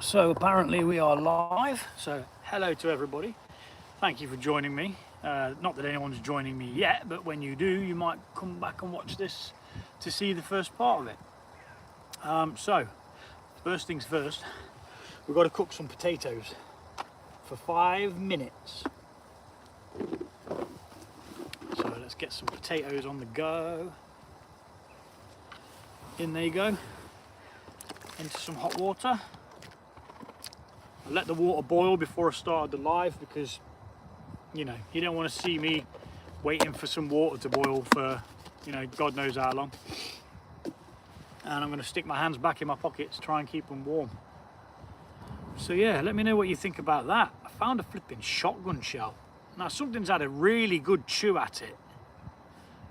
So apparently we are live, so hello to everybody. Thank you for joining me. Not that anyone's joining me yet, but when you do, you might come back and watch this to see the first part of it. So, first things first, we've got to cook some potatoes for 5 minutes. So let's get some potatoes on the go. In there you go, into some hot water. I let the water boil before I started the live because, you know, you don't want to see me waiting for some water to boil for, you know, God knows how long. And I'm going to stick my hands back in my pockets, try and keep them warm. So yeah, let me know what you think about that. I found a flipping shotgun shell. Now something's had a really good chew at it,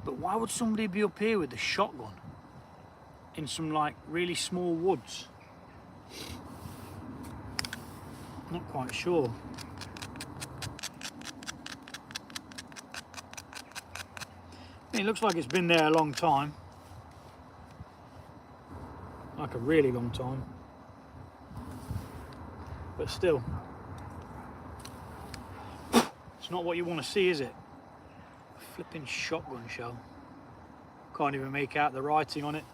but why would somebody be up here with a shotgun in some like really small woods? Not quite sure. It looks like it's been there a long time. Like a really long time. But still, it's not what you want to see, is it? A flipping shotgun shell. Can't even make out the writing on it.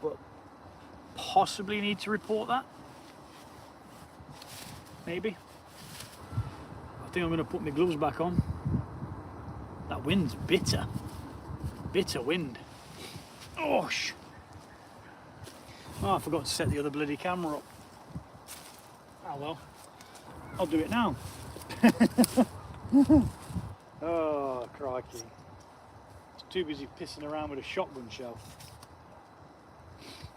But possibly need to report that. Maybe. I think I'm going to put my gloves back on. That wind's bitter. Bitter wind. Oh, I forgot to set the other bloody camera up. Oh well. I'll do it now. Oh, crikey. I was too busy pissing around with a shotgun shell.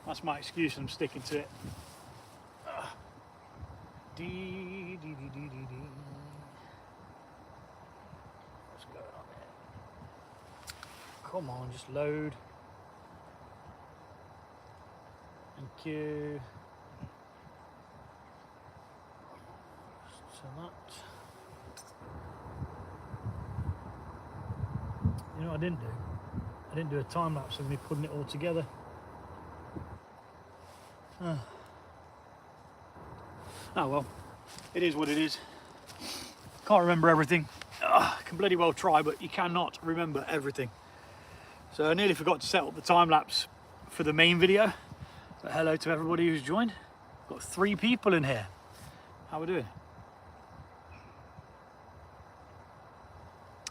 That's my excuse, I'm sticking to it. What's going on there? Come on, just load. Thank you. So that. You know what I didn't do? I didn't do a time lapse of me putting it all together. Oh well, it is what it is. Can't remember everything. I can bloody well try, but you cannot remember everything. So I nearly forgot to set up the time lapse for the main video. But hello to everybody who's joined. Got 3 people in here. How are we doing?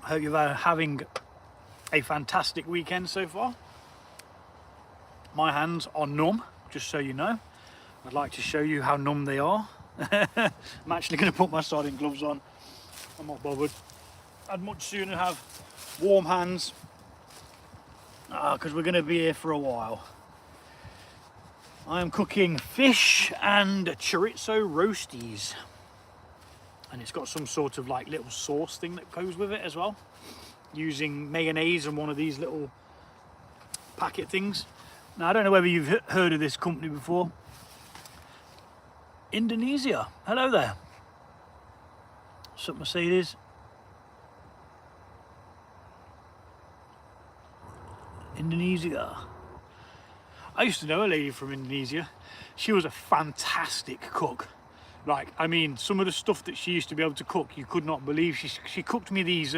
I hope you're having a fantastic weekend so far. My hands are numb, just so you know. I'd like to show you how numb they are. I'm actually going to put my sardine gloves on. I'm not bothered. I'd much sooner have warm hands because we're going to be here for a while. I am cooking fish and chorizo roasties, and it's got some sort of like little sauce thing that goes with it as well, using mayonnaise and one of these little packet things. Now I don't know whether you've heard of this company before. Indonesia. Hello there. What's up, Mercedes? Indonesia. I used to know a lady from Indonesia. She was a fantastic cook. Like, I mean, some of the stuff that she used to be able to cook, you could not believe. She cooked me these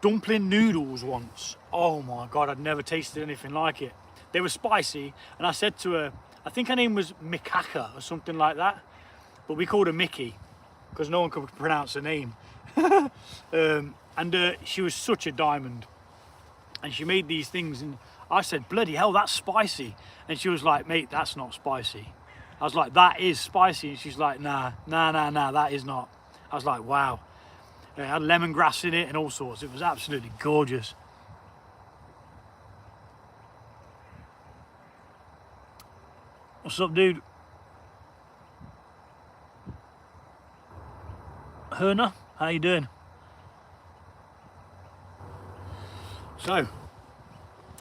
dumpling noodles once. Oh my God, I'd never tasted anything like it. They were spicy, and I said to her, I think her name was Mikaka or something like that, but we called her Mickey because no one could pronounce her name. She was such a diamond, and she made these things, and I said, bloody hell, that's spicy. And she was like, mate, that's not spicy. I was like, that is spicy. And she's like, nah, that is not. I was like, wow. It had lemongrass in it and all sorts. It was absolutely gorgeous. What's up, dude? Herna, how you doing? So,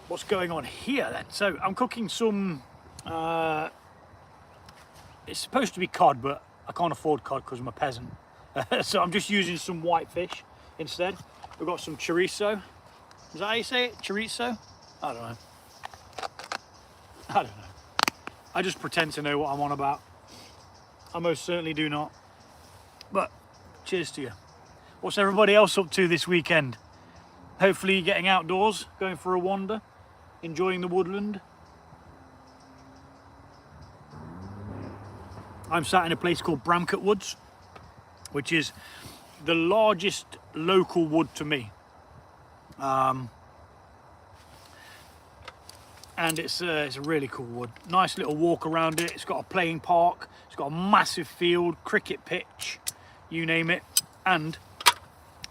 what's going on here then? So, I'm cooking some, it's supposed to be cod, but I can't afford cod because I'm a peasant. So I'm just using some white fish instead. We've got some chorizo. Is that how you say it? Chorizo? I don't know. I just pretend to know what I'm on about. I most certainly do not. But cheers to you. What's everybody else up to this weekend? Hopefully getting outdoors, going for a wander, enjoying the woodland. I'm sat in a place called Bramcote Woods, which is the largest local wood to me. And it's a really cool wood. Nice little walk around it. It's got a playing park. It's got a massive field, cricket pitch, you name it. And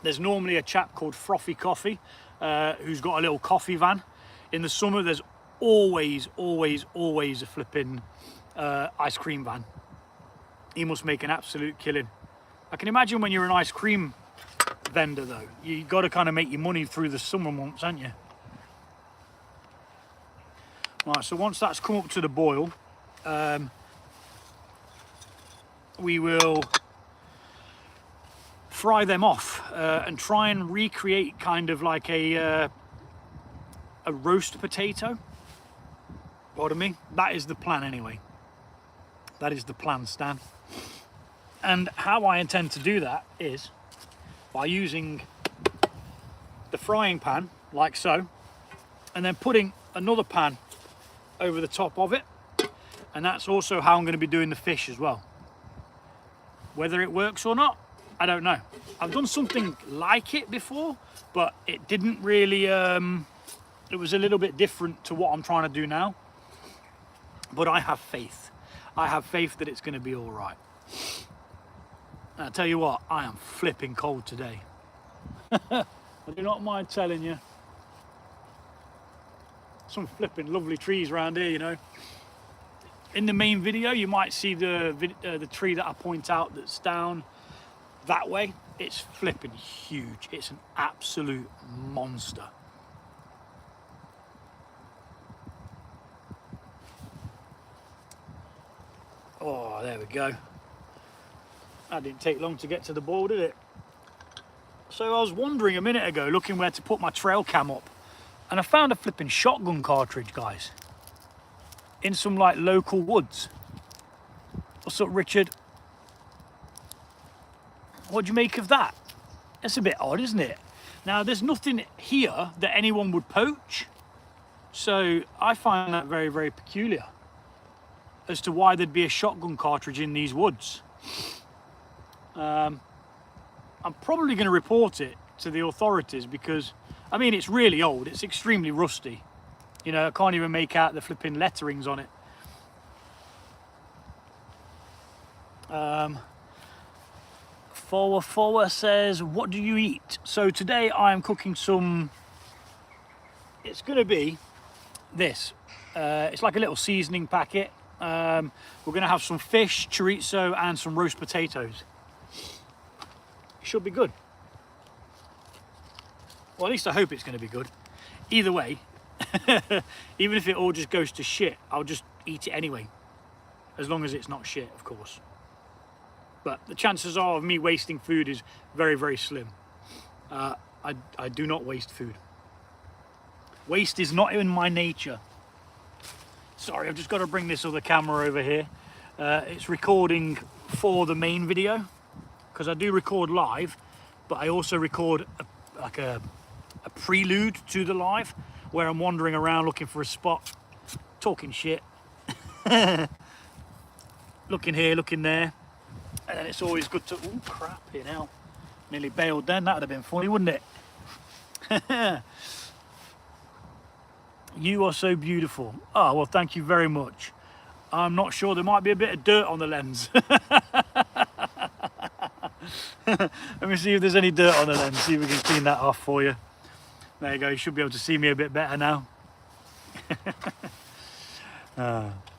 there's normally a chap called Frothy Coffee who's got a little coffee van. In the summer, there's always a flipping ice cream van. He must make an absolute killing. I can imagine when you're an ice cream vendor though, you got to kind of make your money through the summer months, haven't you? Right, so once that's come up to the boil, we will fry them off and try and recreate kind of like a roast potato. Pardon me. That is the plan anyway. That is the plan, Stan. And how I intend to do that is by using the frying pan like so, and then putting another pan over the top of it, and that's also how I'm going to be doing the fish as well. Whether it works or not, I don't know. I've done something like it before, but it didn't really it was a little bit different to what I'm trying to do now, but I have faith. I have faith that it's going to be all right. And I tell you what, I am flipping cold today. I do not mind telling you. Some flipping lovely trees around here, you know. In the main video, you might see the tree that I point out that's down that way. It's flipping huge. It's an absolute monster. Oh, there we go. That didn't take long to get to the ball, did it? So I was wondering a minute ago, looking where to put my trail cam up, and I found a flipping shotgun cartridge, guys, in some like local woods. What's up, Richard? What do you make of that? It's a bit odd, isn't it? Now, there's nothing here that anyone would poach, so I find that very, very peculiar as to why there'd be a shotgun cartridge in these woods. I'm probably going to report it to the authorities because, I mean, it's really old. It's extremely rusty. You know, I can't even make out the flipping letterings on it. Fowa says, what do you eat? So today I am cooking some, it's going to be this. It's like a little seasoning packet. We're going to have some fish, chorizo, and some roast potatoes. It should be good. Well, at least I hope it's going to be good. Either way, even if it all just goes to shit, I'll just eat it anyway. As long as it's not shit, of course. But the chances are of me wasting food is very, very slim. I do not waste food. Waste is not in my nature. Sorry, I've just got to bring this other camera over here. It's recording for the main video, because I do record live, but I also record a prelude to the live, where I'm wandering around looking for a spot, talking shit, looking here, looking there, and then it's always good to, oh crap, here now, nearly bailed then, that would have been funny, wouldn't it? You are so beautiful. Oh, well, thank you very much. I'm not sure, there might be a bit of dirt on the lens. Let me see if there's any dirt on the lens, see if we can clean that off for you. There you go, you should be able to see me a bit better now.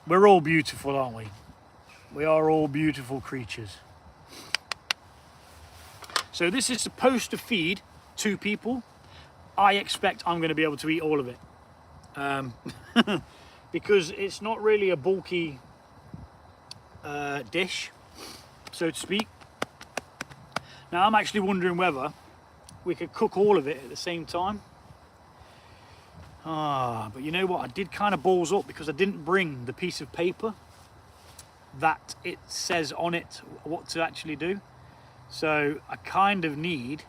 We're all beautiful, aren't we? We are all beautiful creatures. So this is supposed to feed 2 people. I expect I'm going to be able to eat all of it. Because it's not really a bulky dish, so to speak. Now I'm actually wondering whether we could cook all of it at the same time. But you know what? I did kind of balls up because I didn't bring the piece of paper that it says on it what to actually do. So I kind of need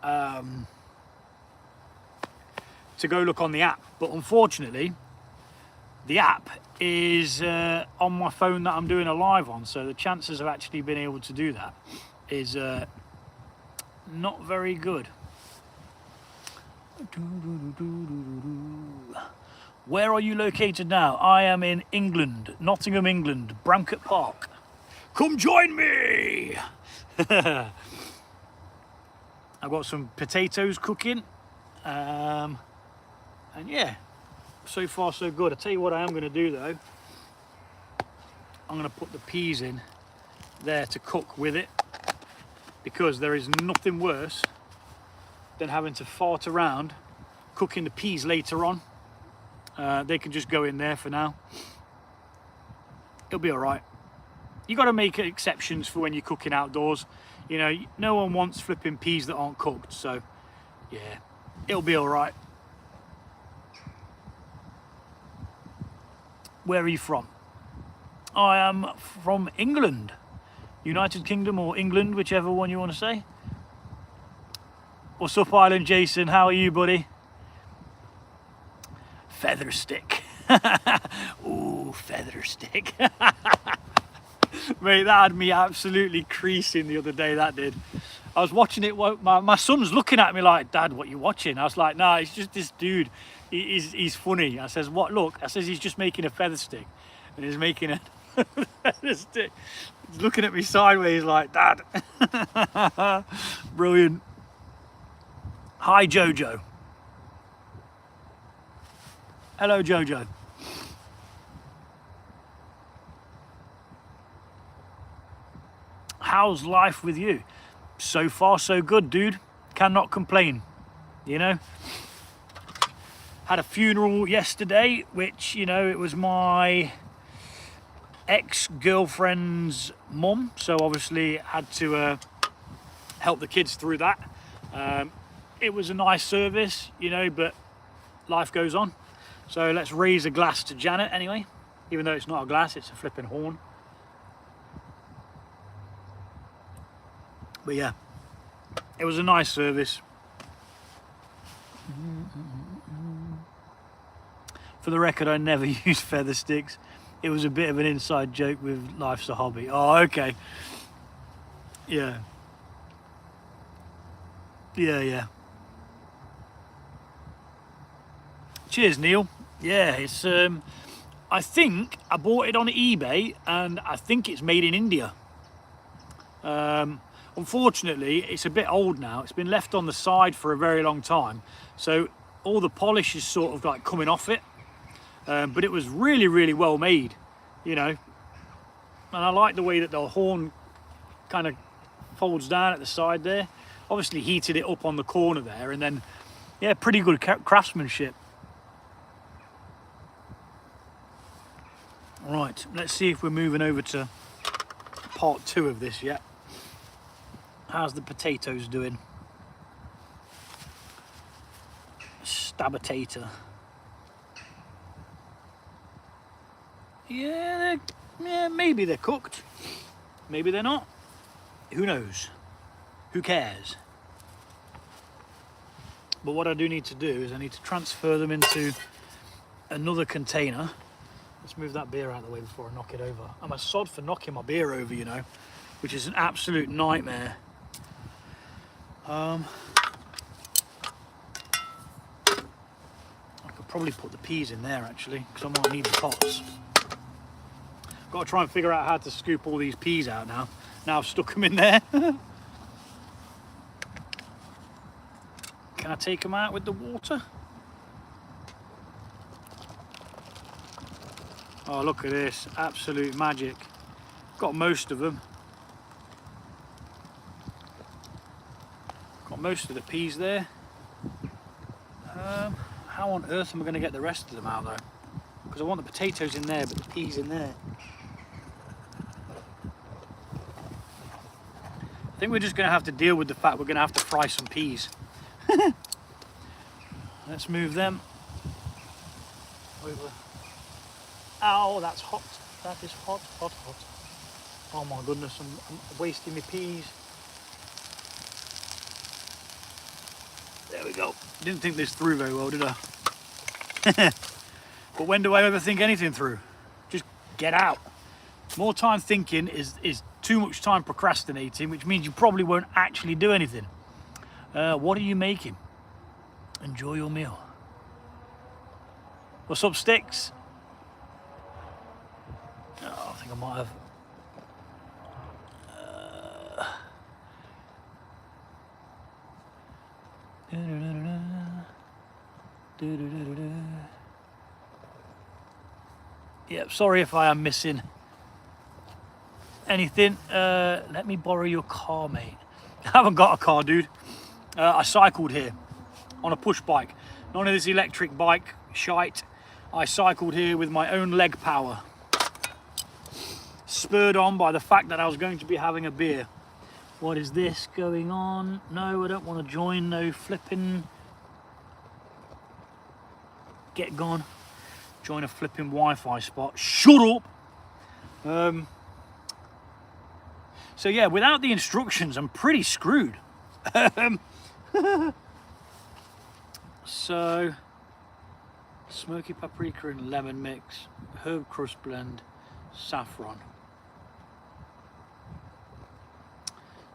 to go look on the app. But unfortunately, the app is on my phone that I'm doing a live on. So the chances of actually being able to do that is not very good. Where are you located now? I am in England, Nottingham, England, Bramcote Park. Come join me! I've got some potatoes cooking. And yeah, so far so good. I'll tell you what I am going to do though. I'm going to put the peas in there to cook with it, because there is nothing worse than having to fart around cooking the peas later on. They can just go in there for now. It'll be all right. You got to make exceptions for when you're cooking outdoors. You know, no one wants flipping peas that aren't cooked. So yeah, it'll be all right. Where are you from? I am from England, United Kingdom or England, whichever one you want to say. What's up, Island Jason? How are you, buddy? Feather stick. Ooh, feather stick. Mate, that had me absolutely creasing the other day, that did. I was watching it, my son's looking at me like, Dad, what are you watching? I was like, nah, it's just this dude. He's funny. I says, what, look? I says, he's just making a feather stick. And he's making a feather stick. He's looking at me sideways like, Dad. Brilliant. Hi, Jojo. Hello, Jojo. How's life with you? So far, so good, dude. Cannot complain, you know. Had a funeral yesterday, which, you know, it was my ex-girlfriend's mum. So obviously had to help the kids through that. It was a nice service, you know, but life goes on. So let's raise a glass to Janet anyway, even though it's not a glass, it's a flipping horn. But yeah, it was a nice service. For the record, I never use feather sticks. It was a bit of an inside joke with Life's a Hobby. Oh, okay. Yeah. Yeah. Cheers, Neil. Yeah, it's I think I bought it on eBay and I think it's made in India. Unfortunately, it's a bit old now. It's been left on the side for a very long time, so all the polish is sort of like coming off it. But it was really, really well made, you know. And I like the way that the horn kind of folds down at the side there. Obviously heated it up on the corner there, and then, yeah, pretty good craftsmanship. Right, let's see if we're moving over to part 2 of this yet. How's the potatoes doing? Stabatator. Yeah, maybe they're cooked. Maybe they're not. Who knows? Who cares? But what I do need to do is I need to transfer them into another container. Let's move that beer out of the way before I knock it over. I'm a sod for knocking my beer over, you know, which is an absolute nightmare. I could probably put the peas in there actually, because I might need the pots. Got to try and figure out how to scoop all these peas out now. Now I've stuck them in there. Can I take them out with the water? Oh, look at this, absolute magic. Got most of them. Got most of the peas there. How on earth am I going to get the rest of them out though? Because I want the potatoes in there, but the peas in there. I think we're just going to have to deal with the fact we're going to have to fry some peas. Let's move them over. Ow, that's hot. That is hot, hot, hot. Oh my goodness, I'm wasting my peas. There we go. Didn't think this through very well, did I? But when do I ever think anything through? Just get out. More time thinking is too much time procrastinating, which means you probably won't actually do anything. What are you making? Enjoy your meal. What's up, Sticks? Oh, I think I might have. Yeah, sorry if I am missing anything. Let me borrow your car, mate. I haven't got a car, dude. I cycled here on a push bike. None of this electric bike shite. I cycled here with my own leg power. Spurred on by the fact that I was going to be having a beer. What is this going on? No, I don't want to join. No flipping. Get gone. Join a flipping Wi-Fi spot. Shut up! So yeah, without the instructions, I'm pretty screwed. So, smoky paprika and lemon mix, herb crust blend, saffron.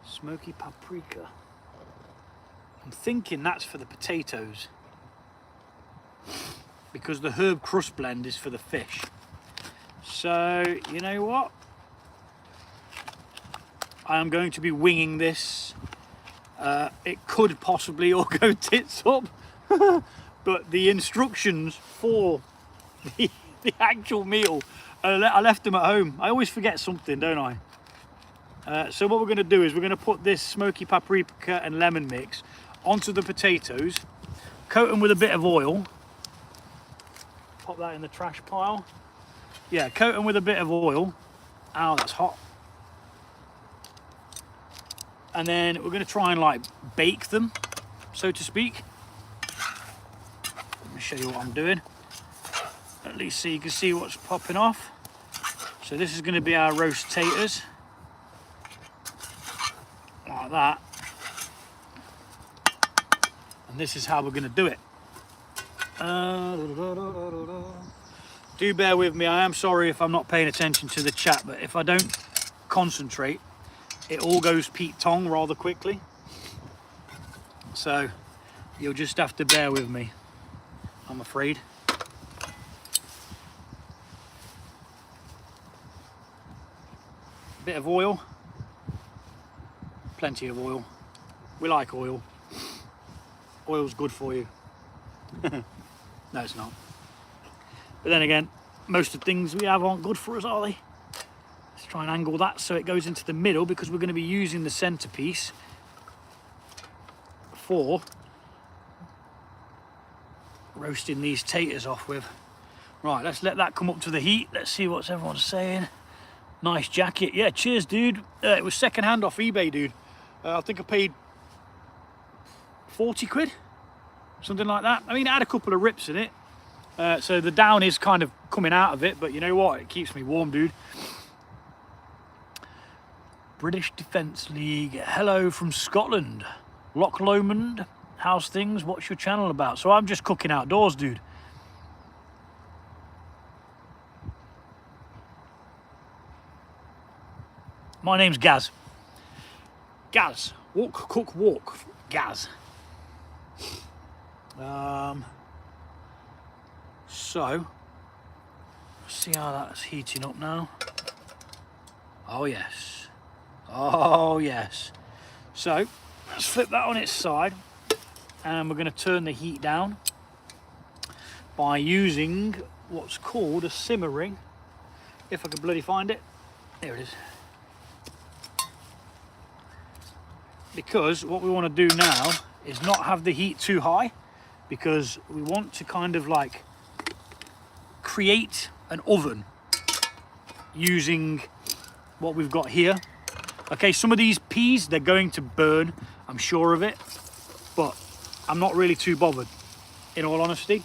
Smoky paprika. I'm thinking that's for the potatoes, because the herb crust blend is for the fish. So, you know what? I am going to be winging this. It could possibly all go tits up, but the instructions for the actual meal, I left them at home. I always forget something, don't I? So what we're going to do is we're going to put this smoky paprika and lemon mix onto the potatoes, coat them with a bit of oil. Pop that in the trash pile. Yeah, coat them with a bit of oil. Ow, that's hot. And then we're going to try and like bake them, so to speak. Let me show you what I'm doing, at least so you can see what's popping off. So this is going to be our roast taters, like that. And this is how we're going to do it. Do bear with me. I am sorry if I'm not paying attention to the chat, but if I don't concentrate, it all goes Pete Tong rather quickly. So you'll just have to bear with me, I'm afraid. Bit of oil. Plenty of oil. We like oil. Oil's good for you. No, it's not. But then again, most of the things we have aren't good for us, are they? Let's try and angle that so it goes into the middle, because we're going to be using the centerpiece for roasting these taters off with. Right, let's let that come up to the heat. Let's see what everyone's saying. Nice jacket. Yeah, cheers, dude. It was second hand off eBay, dude. I think I paid 40 quid, something like that. I mean, it had a couple of rips in it. So the down is kind of coming out of it, but you know what? It keeps me warm, dude. British Defence League. Hello from Scotland. Loch Lomond. How's things? What's your channel about? So I'm just cooking outdoors, dude. My name's Gaz. Gaz. Walk, cook, walk. Gaz. So, see how that's heating up now. Oh yes. Oh yes. So, let's flip that on its side, and we're going to turn the heat down by using what's called a simmer ring. If I can bloody find it. There it is. Because what we want to do now is not have the heat too high, because we want to kind of like create an oven using what we've got here. Okay, some of these peas, they're going to burn, I'm sure of it, but I'm not really too bothered, in all honesty.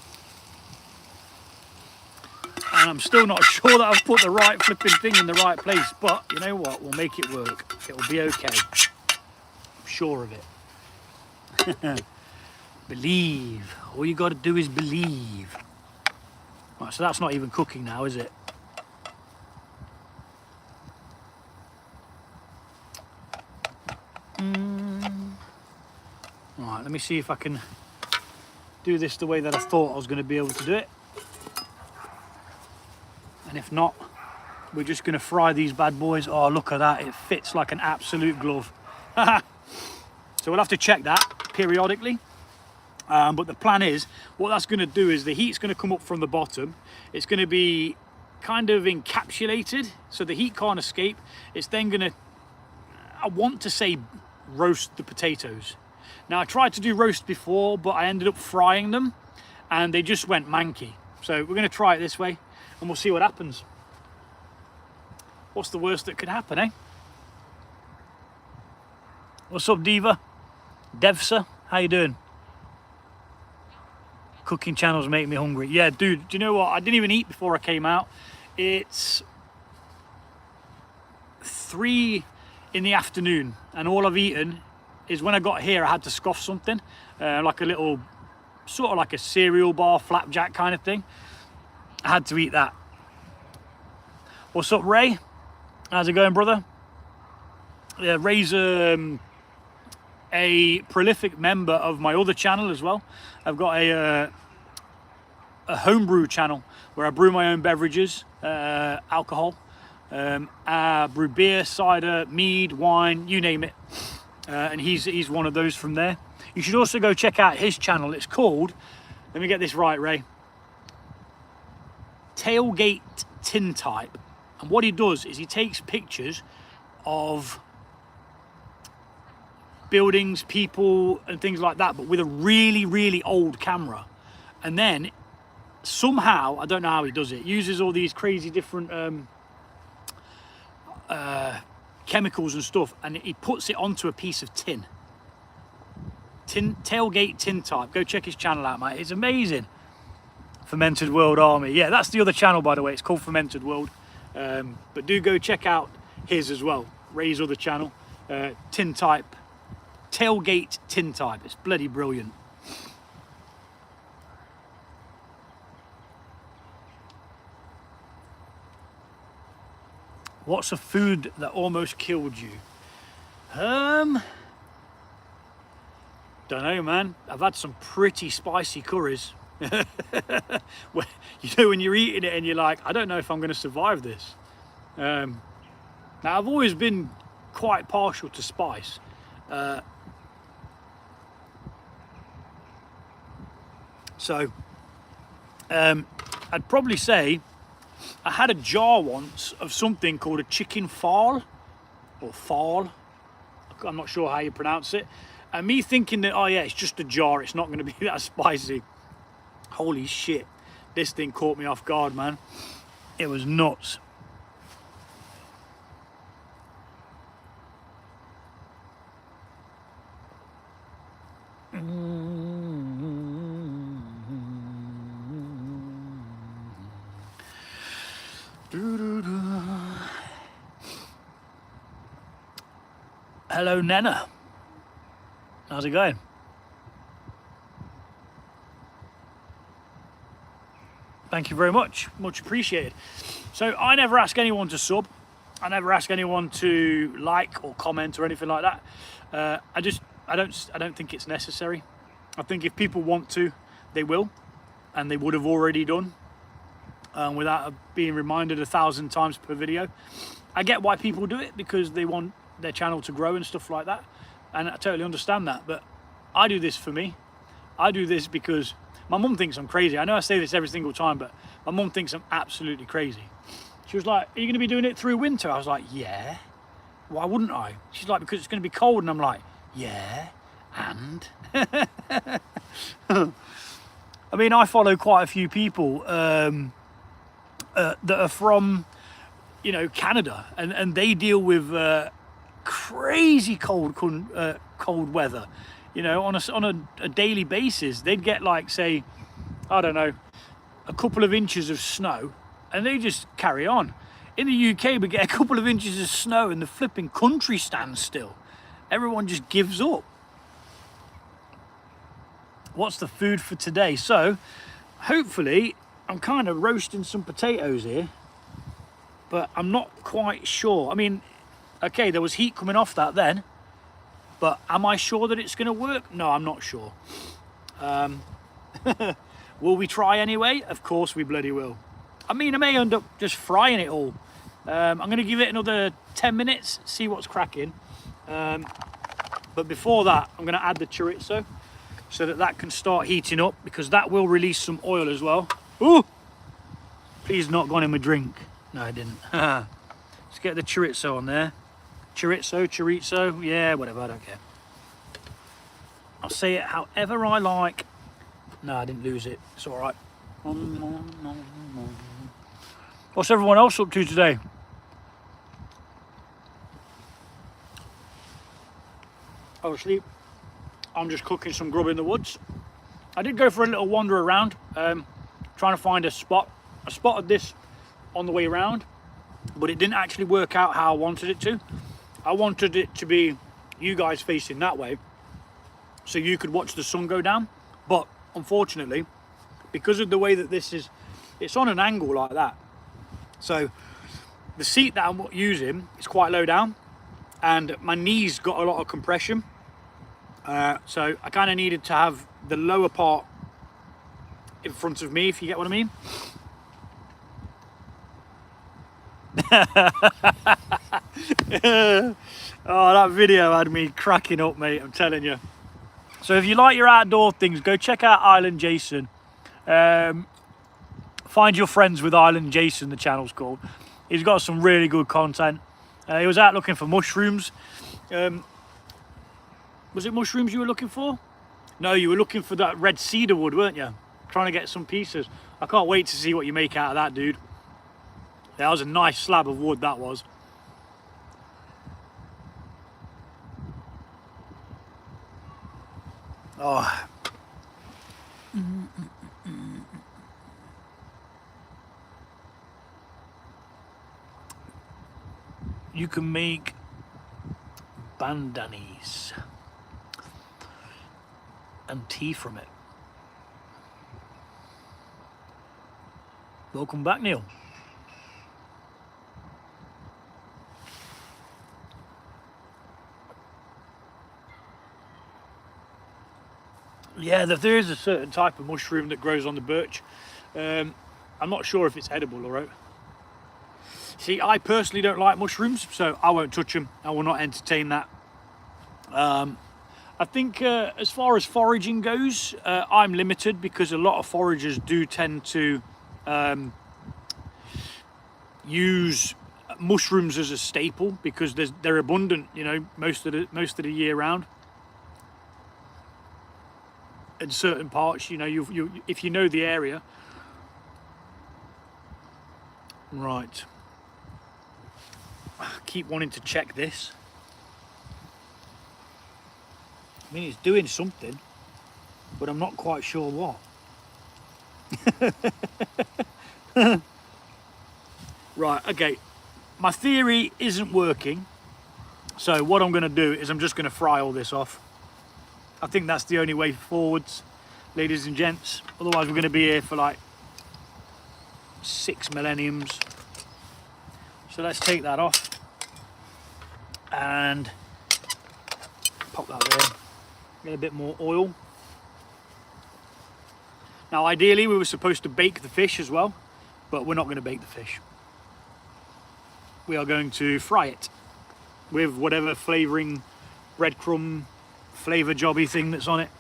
And I'm still not sure that I've put the right flipping thing in the right place, but you know what, we'll make it work. It will be okay. I'm sure of it. Believe. All you got to do is believe. Right, so that's not even cooking now, is it? Alright, let me see if I can do this the way that I thought I was going to be able to do it. And if not, we're just going to fry these bad boys. Oh, look at that. It fits like an absolute glove. So we'll have to check that periodically. But the plan is, what that's going to do is the heat's going to come up from the bottom. It's going to be kind of encapsulated, so the heat can't escape. It's then going to, I want to say, roast the potatoes. Now, I tried to do roast before, but I ended up frying them, and they just went manky. So we're going to try it this way, and we'll see what happens. What's the worst that could happen, eh? What's up, Diva? Devsa, how you doing? Cooking channels make me hungry. Yeah, dude, do you know what? I didn't even eat before I came out. It's 3 in the afternoon, and all I've eaten is when I got here, I had to scoff something, like a little, sort of like a cereal bar, flapjack kind of thing. I had to eat that. What's up, Ray? How's it going, brother? Yeah, Ray's a prolific member of my other channel as well. I've got a homebrew channel where I brew my own beverages, alcohol. I brew beer, cider, mead, wine, you name it. And he's one of those from there. You should also go check out his channel. It's called, let me get this right, Ray, Tailgate Tin Type. And what he does is he takes pictures of buildings, people, and things like that, but with a really, really old camera. And then somehow, I don't know how he does it, uses all these crazy different chemicals and stuff, and he puts it onto a piece of tin. Tailgate Tin Type. Go check his channel out, mate. It's amazing. Fermented World Army. Yeah, that's the other channel, by the way. It's called Fermented World. But do go check out his as well. Ray's other channel. Tin Type. Tailgate Tin Type. It's bloody brilliant. What's a food that almost killed you? Don't know, man. I've had some pretty spicy curries. You know, when you're eating it and you're like, I don't know if I'm going to survive this. Now, I've always been quite partial to spice. So, I'd probably say I had a jar once of something called a chicken fall, or fall. I'm not sure how you pronounce it. And me thinking that, oh yeah, it's just a jar, it's not going to be that spicy. Holy shit, this thing caught me off guard, man. It was nuts. Hello, Nena. How's it going? Thank you very much. Much appreciated. So I never ask anyone to sub. I never ask anyone to like or comment or anything like that. I don't think it's necessary. I think if people want to, they will, and they would have already done, without being reminded 1,000 times per video. I get why people do it, because they want their channel to grow and stuff like that, and I totally understand that. But I do this for me. I do this because my mum thinks I'm crazy. I know I say this every single time, but my mum thinks I'm absolutely crazy. She was like, are you going to be doing it through winter? I was like, yeah. Why wouldn't I? She's like, because it's going to be cold. And I'm like, yeah, and? I mean, I follow quite a few people that are from, you know, Canada, and they deal with crazy cold weather. You know, on a daily basis, they'd get, like, say, I don't know, a couple of inches of snow, and they just carry on. In the UK, we get a couple of inches of snow and the flipping country stands still. Everyone just gives up. What's the food for today? So, hopefully, I'm kind of roasting some potatoes here, but I'm not quite sure. I mean, okay, there was heat coming off that then, but am I sure that it's going to work? No, I'm not sure. Will we try anyway? Of course we bloody will. I mean, I may end up just frying it all. I'm going to give it another 10 minutes, see what's cracking. But before that, I'm going to add the chorizo so that that can start heating up, because that will release some oil as well. Ooh! Please not gone in my drink. No, I didn't. Let's get the chorizo on there. Chorizo, yeah, whatever, I don't care. I'll say it however I like. No, I didn't lose it. It's all right. What's everyone else up to today? Obviously, I'm just cooking some grub in the woods. I did go for a little wander around, trying to find a spot. I spotted this on the way around, but it didn't actually work out how I wanted it to. I wanted it to be you guys facing that way, so you could watch the sun go down. But unfortunately, because of the way that this is, it's on an angle like that. So the seat that I'm using is quite low down, and my knees got a lot of compression. So I kind of needed to have the lower part in front of me, if you get what I mean. Oh, that video had me cracking up, mate, I'm telling you. So if you like your outdoor things, go check out Island Jason. Find your friends with Island Jason, the channel's called. He's got some really good content. He was out looking for mushrooms. Was it mushrooms you were looking for? No, you were looking for that red cedar wood, weren't you? Trying to get some pieces. I can't wait to see what you make out of that, dude. That was a nice slab of wood, that was. Oh. You can make bandanis and tea from it. Welcome back, Neil. Yeah, there is a certain type of mushroom that grows on the birch. I'm not sure if it's edible or right. See, I personally don't like mushrooms, so I won't touch them. I will not entertain that. I think as far as foraging goes, I'm limited, because a lot of foragers do tend to use mushrooms as a staple, because they're abundant, you know, most of the year round. In certain parts, you know, if you know the area. Right. I keep wanting to check this. I mean, it's doing something, but I'm not quite sure what. Right, okay. My theory isn't working. So what I'm going to do is I'm just going to fry all this off. I think that's the only way forwards, ladies and gents. Otherwise, we're going to be here for like 6 millenniums. So let's take that off and pop that there. Get a bit more oil. Now, ideally, we were supposed to bake the fish as well, but we're not going to bake the fish. We are going to fry it with whatever flavouring breadcrumb flavour jobby thing that's on it.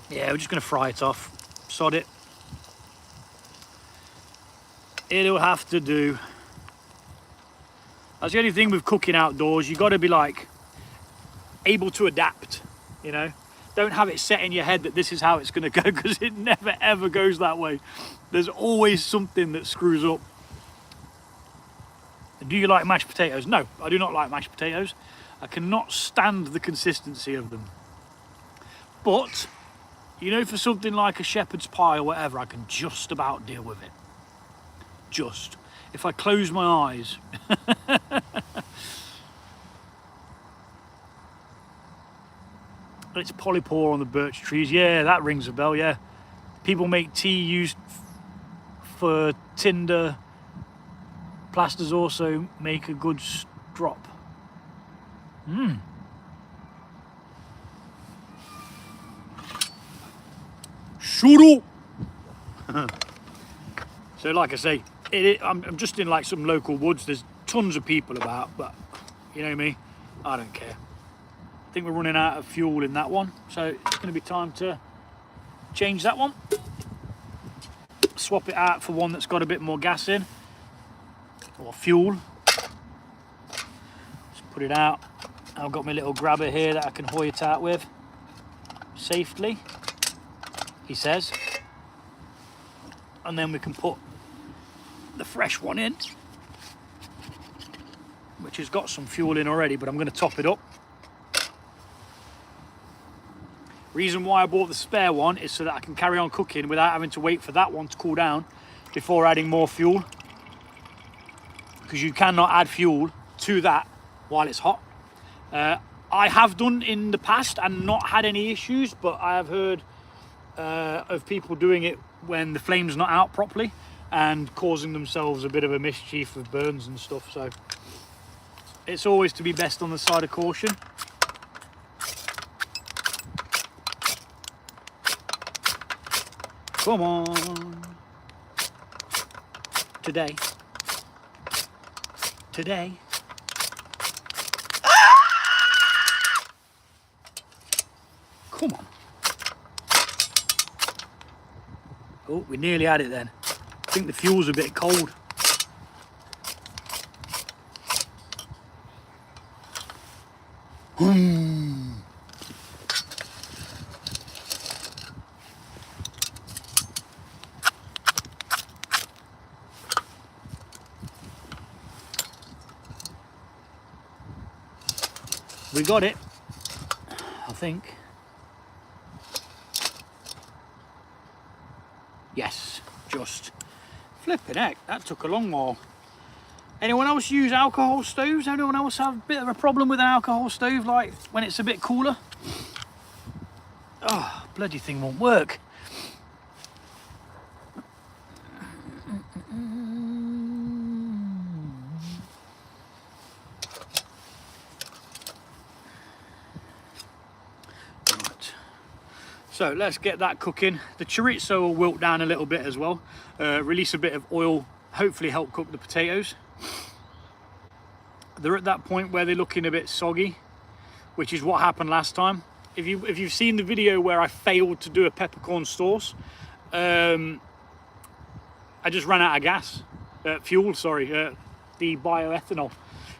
Yeah, we're just going to fry it off. Sod it. It'll have to do. That's the only thing with cooking outdoors. You got to be like able to adapt, you know. Don't have it set in your head that this is how it's going to go, because it never ever goes that way. There's always something that screws up. Do you like mashed potatoes? No, I do not like mashed potatoes. I cannot stand the consistency of them. But You know, for something like a shepherd's pie or whatever, I can just about deal with it. Just. If I close my eyes. It's polypore on the birch trees. Yeah, that rings a bell, yeah. People make tea used for tinder. Plasters also make a good strop. Shut up! So like I say, I'm just in like some local woods. There's tons of people about, but you know me, I don't care. I think we're running out of fuel in that one, so it's going to be time to change that one. Swap it out for one that's got a bit more gas in, or fuel. Just put it out. I've got my little grabber here that I can hoy it out with safely, he says. And then we can put the fresh one in, which has got some fuel in already, but I'm going to top it up. Reason why I bought the spare one is so that I can carry on cooking without having to wait for that one to cool down before adding more fuel, because you cannot add fuel to that while it's hot. I have done in the past and not had any issues, but I have heard of people doing it when the flame's not out properly and causing themselves a bit of a mischief of burns and stuff. So it's always to be best on the side of caution. Come on. Today. Come on. Oh, we nearly had it then. I think the fuel's a bit cold. We got it, I think. Yes, just flipping heck, that took a long while. Anyone else use alcohol stoves? Anyone else have a bit of a problem with an alcohol stove, like when it's a bit cooler? Oh, bloody thing won't work. So let's get that cooking. The chorizo will wilt down a little bit as well. Release a bit of oil, hopefully help cook the potatoes. They're at that point where they're looking a bit soggy, which is what happened last time. If you've seen the video where I failed to do a peppercorn sauce, I just ran out of gas, fuel, sorry, the bioethanol.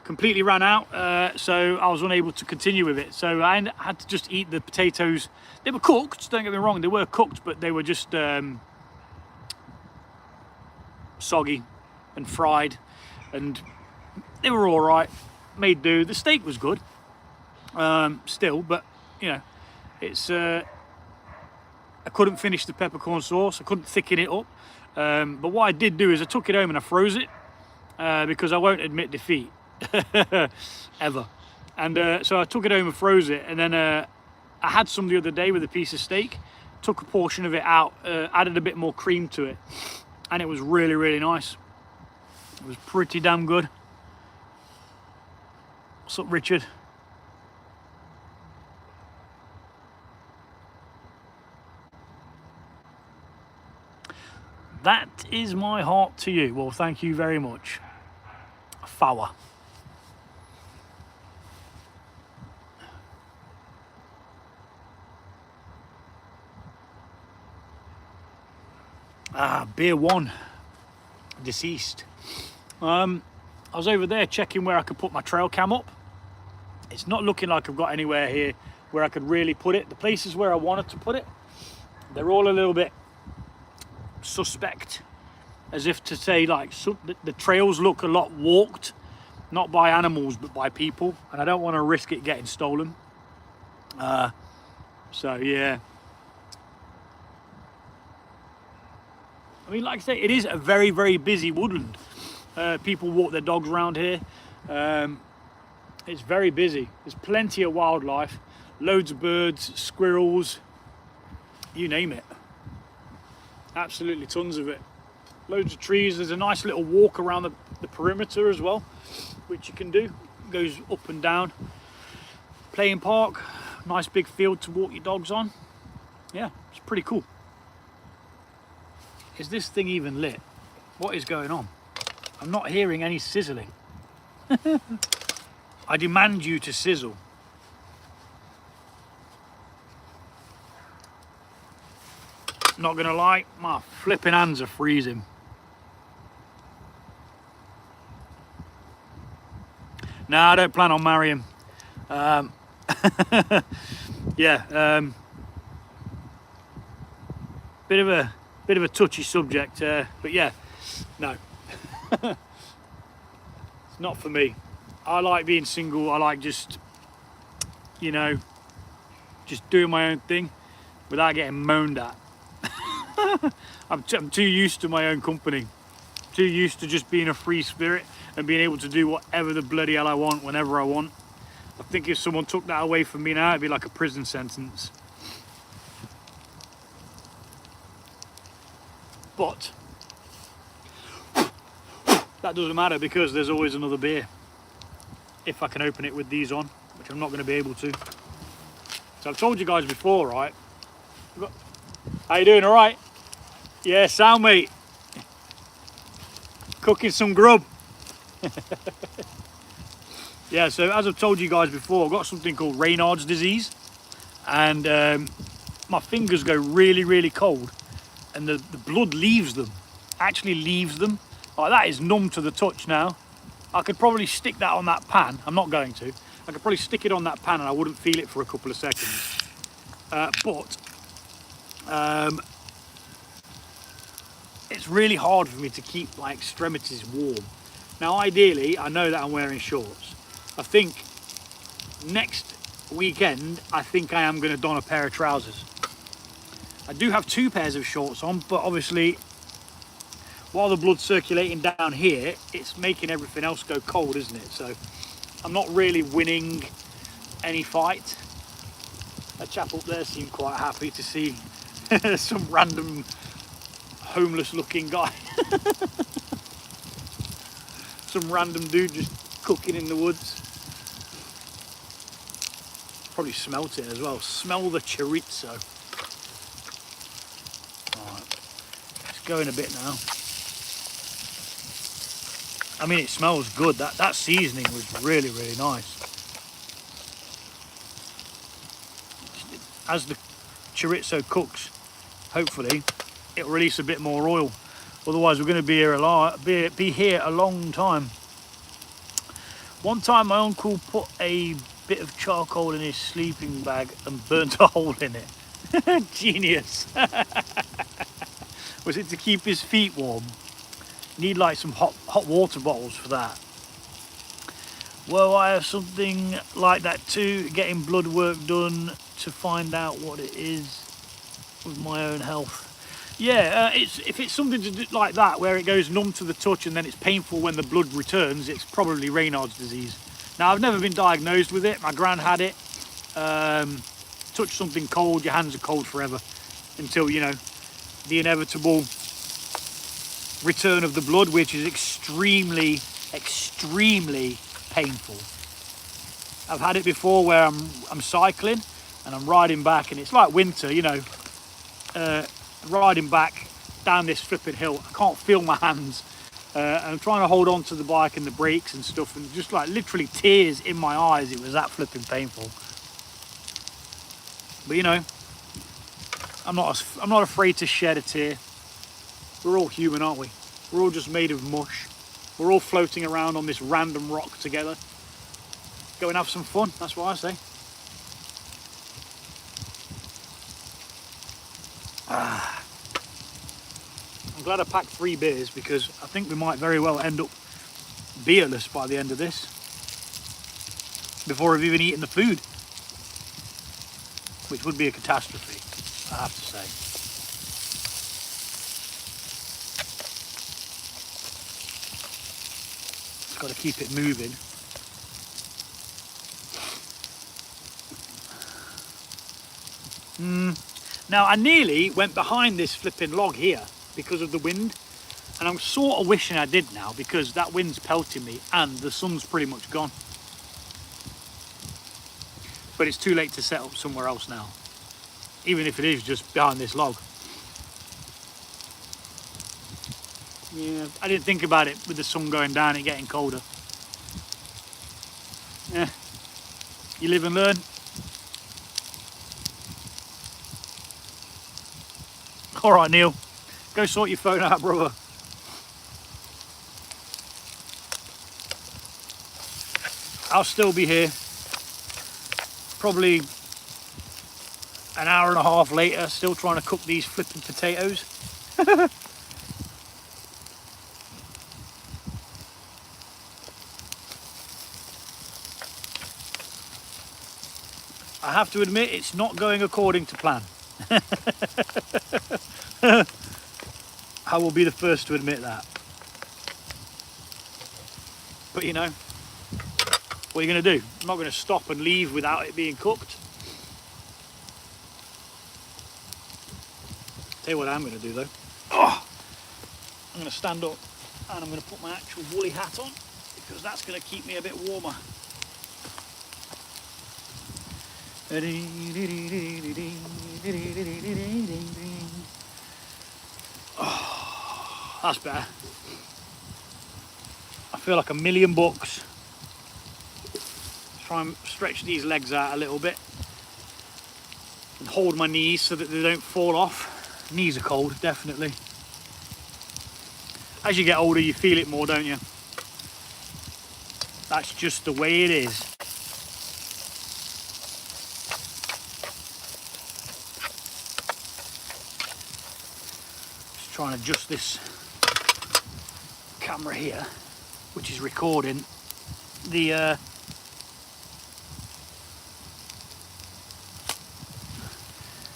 Completely ran out, so I was unable to continue with it. So I had to just eat the potatoes. They were cooked, don't get me wrong, they were cooked, but they were just soggy and fried, and they were all right, made do. The steak was good, still, but you know, it's I couldn't finish the peppercorn sauce, I couldn't thicken it up, but what I did do is I took it home and I froze it, because I won't admit defeat. Ever. And so I took it home and froze it, and then I had some the other day with a piece of steak, took a portion of it out, added a bit more cream to it, and it was really, really nice. It was pretty damn good. What's up, Richard? That is my heart to you. Well, thank you very much. Fower. Beer one, deceased. I was over there checking where I could put my trail cam up. It's not looking like I've got anywhere here where I could really put it. The places where I wanted to put it, they're all a little bit suspect, as if to say, like, the trails look a lot walked, not by animals but by people, and I don't want to risk it getting stolen. So yeah, I mean, like I say, it is a very, very busy woodland. People walk their dogs around here. It's very busy. There's plenty of wildlife, loads of birds, squirrels, you name it. Absolutely tons of it. Loads of trees. There's a nice little walk around the perimeter as well, which you can do. It goes up and down. Playing park, nice big field to walk your dogs on. Yeah, it's pretty cool. Is this thing even lit? What is going on? I'm not hearing any sizzling. I demand you to sizzle. Not gonna lie, my flipping hands are freezing. No, I don't plan on marrying. Yeah, bit of a touchy subject, but yeah, no, it's not for me. I like being single. I like just, you know, just doing my own thing without getting moaned at. I'm too used to my own company, too used to just being a free spirit and being able to do whatever the bloody hell I want whenever I want. I think if someone took that away from me now, it'd be like a prison sentence. But that doesn't matter because there's always another beer. If I can open it with these on, which I'm not going to be able to. So I've told you guys before, right? How you doing, all right? Yeah, sound mate. Cooking some grub. Yeah, so as I've told you guys before, I've got something called Raynaud's disease. And my fingers go really, really cold. And the blood leaves them. Actually leaves them. Like, that is numb to the touch now. I could probably stick that on that pan. I'm not going to. I could probably stick it on that pan and I wouldn't feel it for a couple of seconds. But it's really hard for me to keep my extremities warm. Now, ideally, I know that I'm wearing shorts. I think next weekend, I think I am going to don a pair of trousers. I do have 2 pairs of shorts on, but obviously, while the blood's circulating down here, it's making everything else go cold, isn't it? So I'm not really winning any fight. A chap up there seemed quite happy to see some random homeless looking guy. Some random dude just cooking in the woods. Probably smelt it as well. Smell the chorizo. Alright, it's going a bit now. I mean, it smells good. That seasoning was really, really nice. As the chorizo cooks, hopefully, it'll release a bit more oil. Otherwise, we're going to be here a long time. One time, my uncle put a bit of charcoal in his sleeping bag and burnt a hole in it. Genius. Was it to keep his feet warm? Need like some hot water bottles for that. Well, I have something like that too, getting blood work done to find out what it is with my own health. Yeah, if it's something to do like that, where it goes numb to the touch and then it's painful when the blood returns, it's probably Raynaud's disease. Now, I've never been diagnosed with it. My gran had it. Touch something cold, your hands are cold forever until, you know, the inevitable return of the blood, which is extremely, extremely painful. I've had it before where I'm cycling and I'm riding back, and it's like winter, you know, riding back down this flipping hill. I can't feel my hands. And I'm trying to hold on to the bike and the brakes and stuff, and just like literally tears in my eyes. It was that flipping painful. But you know, I'm not afraid to shed a tear. We're all human, aren't we? We're all just made of mush. We're all floating around on this random rock together. Go and have some fun, that's what I say. I'm glad I packed 3 beers because I think we might very well end up beerless by the end of this, before I've even eaten the food, which would be a catastrophe, I have to say. Got to keep it moving. Now I nearly went behind this flipping log here because of the wind, and I'm sort of wishing I did now because that wind's pelting me and the sun's pretty much gone. But it's too late to set up somewhere else now, even if it is just behind this log. Yeah, I didn't think about it with the sun going down and getting colder. Yeah, you live and learn. All right, Neil, go sort your phone out, brother. I'll still be here, probably an hour and a half later, still trying to cook these flipping potatoes. I have to admit, it's not going according to plan. I will be the first to admit that. But you know, what are you going to do? I'm not going to stop and leave without it being cooked. Tell you what I'm going to do though. Oh, I'm going to stand up and I'm going to put my actual woolly hat on because that's going to keep me a bit warmer. Oh, that's better. I feel like $1,000,000. Try and stretch these legs out a little bit and hold my knees so that they don't fall off. Knees are cold, definitely. As you get older, you feel it more, don't you? That's just the way it is. Just trying to adjust this camera here, which is recording the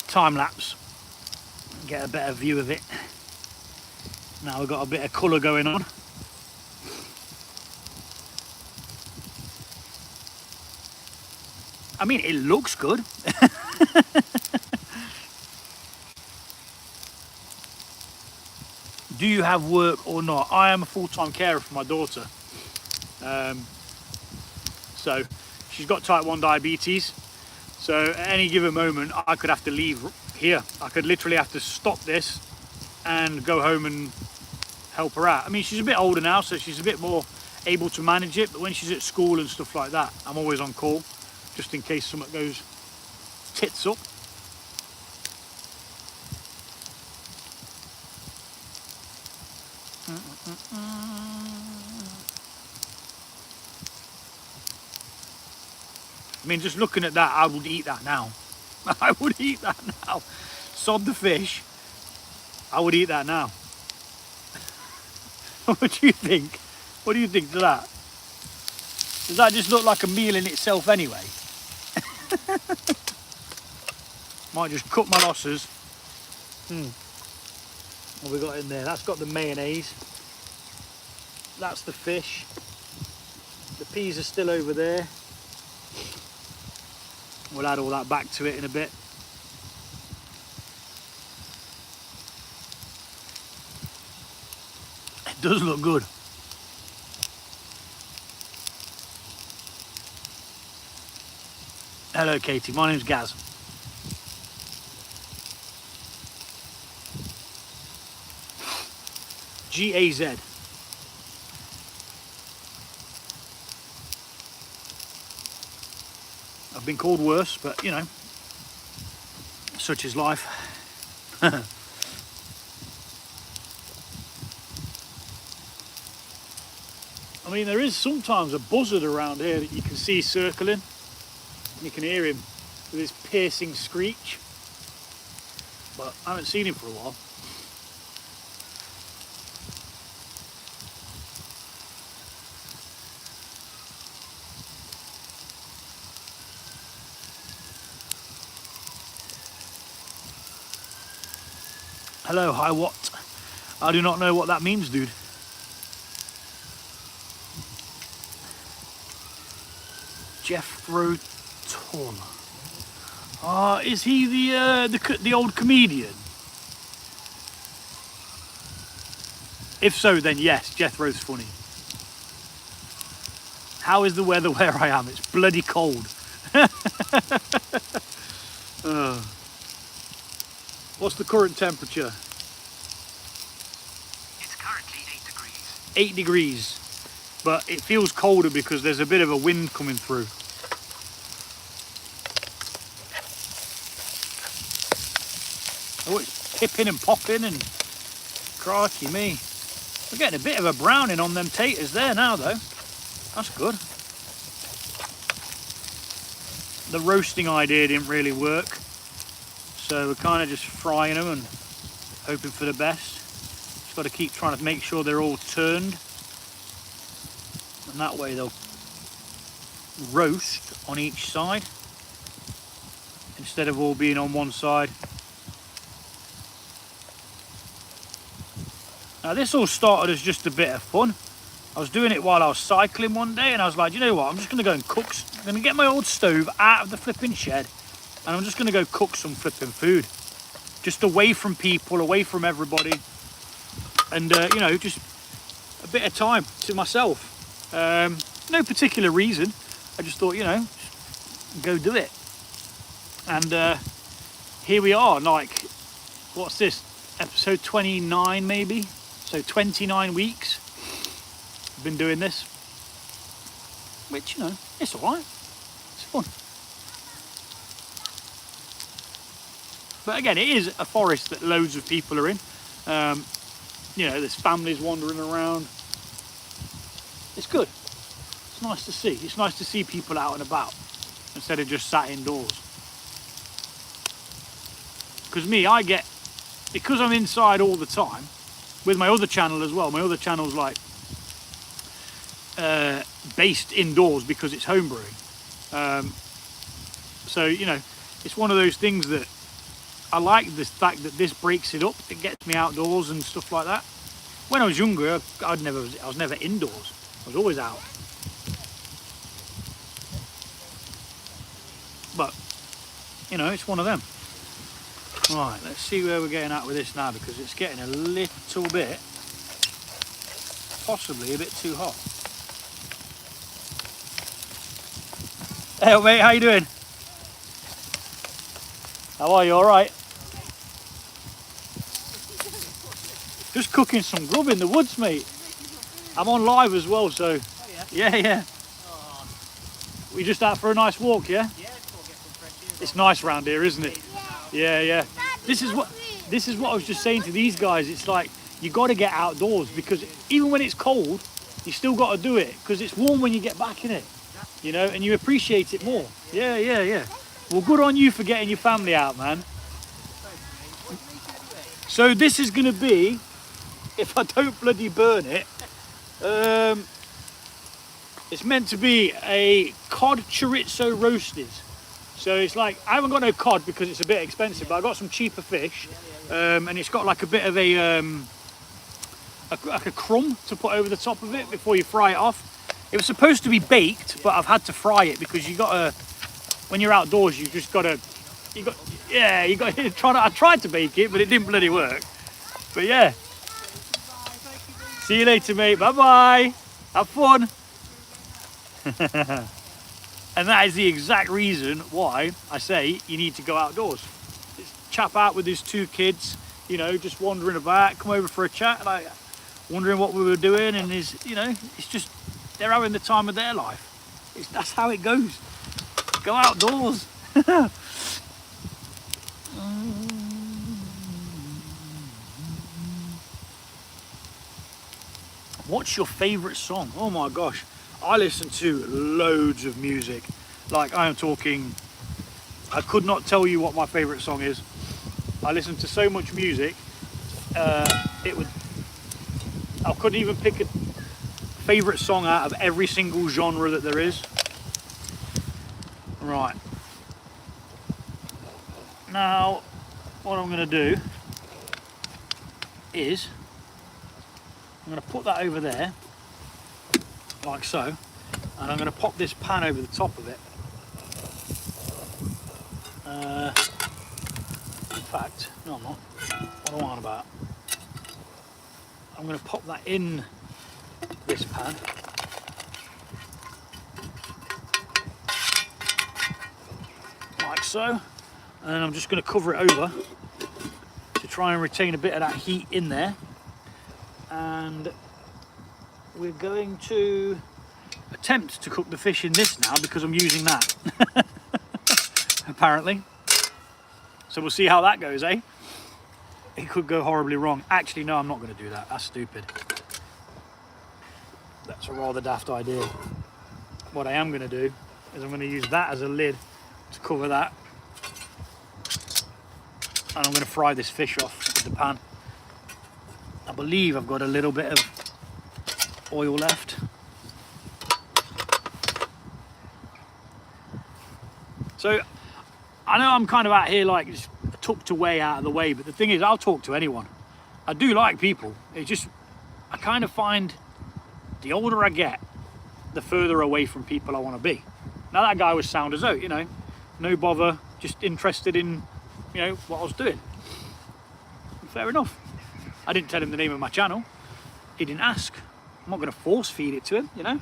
time lapse. Get a better view of it. Now we've got a bit of colour going on. I mean, it looks good. Do you have work or not? I am a full-time carer for my daughter. So she's got type 1 diabetes. So at any given moment, I could have to leave here. I could literally have to stop this and go home and help her out. I mean, she's a bit older now, so she's a bit more able to manage it. But when she's at school and stuff like that, I'm always on call, just in case something goes tits up. I mean, just looking at that, I would eat that now. I would eat that now. Sod the fish. I would eat that now. What do you think? What do you think to that? Does that just look like a meal in itself anyway? Might just cut my losses. What have we got in there? That's got the mayonnaise. That's the fish. The peas are still over there. We'll add all that back to it in a bit. It does look good. Hello Katie, my name's Gaz. G-A-Z. I've been called worse, but you know, such is life. I mean, there is sometimes a buzzard around here that you can see circling. You can hear him with his piercing screech, but I haven't seen him for a while. Hello, hi what? I do not know what that means, dude. Jethro Tull. Is he the old comedian? If so, then yes, Jethro's funny. How is the weather where I am? It's bloody cold. What's the current temperature? It's currently 8 degrees. 8 degrees. But it feels colder because there's a bit of a wind coming through. Oh, it's pipping and popping and crikey me. We're getting a bit of a browning on them taters there now though. That's good. The roasting idea didn't really work. So we're kind of just frying them and hoping for the best. Just got to keep trying to make sure they're all turned. And that way they'll roast on each side instead of all being on one side. Now this all started as just a bit of fun. I was doing it while I was cycling one day and I was like, you know what, I'm just going to go and cook. I'm going to get my old stove out of the flipping shed and I'm just going to go cook some flipping food. Just away from people, away from everybody. And, you know, just a bit of time to myself. No particular reason. I just thought, you know, go do it. And here we are, like, what's this? Episode 29 maybe? So 29 weeks. I've been doing this. Which, you know, it's alright. It's fun. But again, it is a forest that loads of people are in. You know, there's families wandering around. It's good. It's nice to see. It's nice to see people out and about instead of just sat indoors. Because me, because I'm inside all the time, with my other channel as well. My other channel's like based indoors because it's homebrewing. So, you know, it's one of those things that I like the fact that this breaks it up. It gets me outdoors and stuff like that. When I was younger, I was never indoors. I was always out. But, you know, it's one of them. Right, let's see where we're getting at with this now because it's getting a little bit, possibly a bit too hot. Hey mate, how you doing? How are you, alright? Just cooking some grub in the woods, mate. I'm on live as well, so... Oh, yeah? Yeah. Oh. We just out for a nice walk, yeah? Yeah, just go get some fresh air. It's nice round here, isn't it? Yeah, yeah. This is what I was just saying to these guys. It's like, you got to get outdoors because even when it's cold, you still got to do it because it's warm when you get back in it, you know, and you appreciate it more. Yeah, yeah, yeah. Well, good on you for getting your family out, man. So this is going to be, if I don't bloody burn it, it's meant to be a cod chorizo roasties. So it's like, I haven't got no cod because it's a bit expensive, but I got some cheaper fish, and it's got like a bit of like a crumb to put over the top of it before you fry it off. It was supposed to be baked, but I've had to fry it because you gotta, when you're outdoors, you just gotta, I tried to bake it, but it didn't bloody work. But yeah. See you later, mate. Bye-bye. Have fun. And that is the exact reason why I say you need to go outdoors. This chap out with his two kids, you know, just wandering about, come over for a chat, like wondering what we were doing, and you know, it's just, they're having the time of their life. That's how it goes. Go outdoors. What's your favourite song? Oh my gosh, I listen to loads of music. Like, I am talking, I could not tell you what my favourite song is. I listen to so much music, I couldn't even pick a favourite song out of every single genre that there is. Right. Now, what I'm going to do is, I'm going to put that over there, like so, And I'm going to pop this pan over the top of it. In fact, no I'm not. What am I on about? I'm going to pop that in this pan. Like so. And then I'm just going to cover it over to try and retain a bit of that heat in there. And we're going to attempt to cook the fish in this now because I'm using that. Apparently. So we'll see how that goes, eh? It could go horribly wrong. Actually, no, I'm not going to do that. That's stupid. That's a rather daft idea. What I am going to do is I'm going to use that as a lid to cover that. And I'm going to fry this fish off with the pan. I believe I've got a little bit of oil left. So I know I'm kind of out here like just tucked away out of the way, but the thing is I'll talk to anyone. I do like people. It's just I kind of find the older I get, the further away from people I want to be. Now that guy was sound as out, you know, no bother, just interested in, you know, what I was doing. Fair enough. I didn't tell him the name of my channel. He didn't ask. I'm not going to force feed it to him, you know.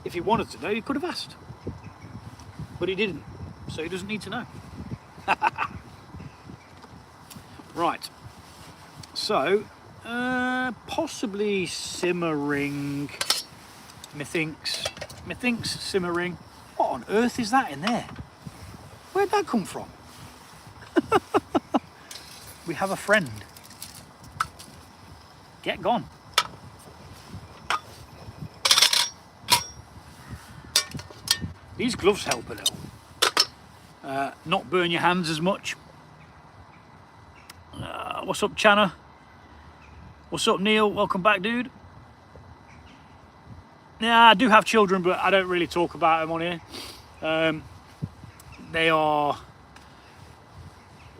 If he wanted to know, he could have asked. But he didn't, so he doesn't need to know. Right. So, possibly simmering. Methinks simmering. What on earth is that in there? Where'd that come from? We have a friend. Get gone. These gloves help a little. Not burn your hands as much. What's up, Channa? What's up, Neil? Welcome back, dude. Yeah, I do have children, but I don't really talk about them on here. They are,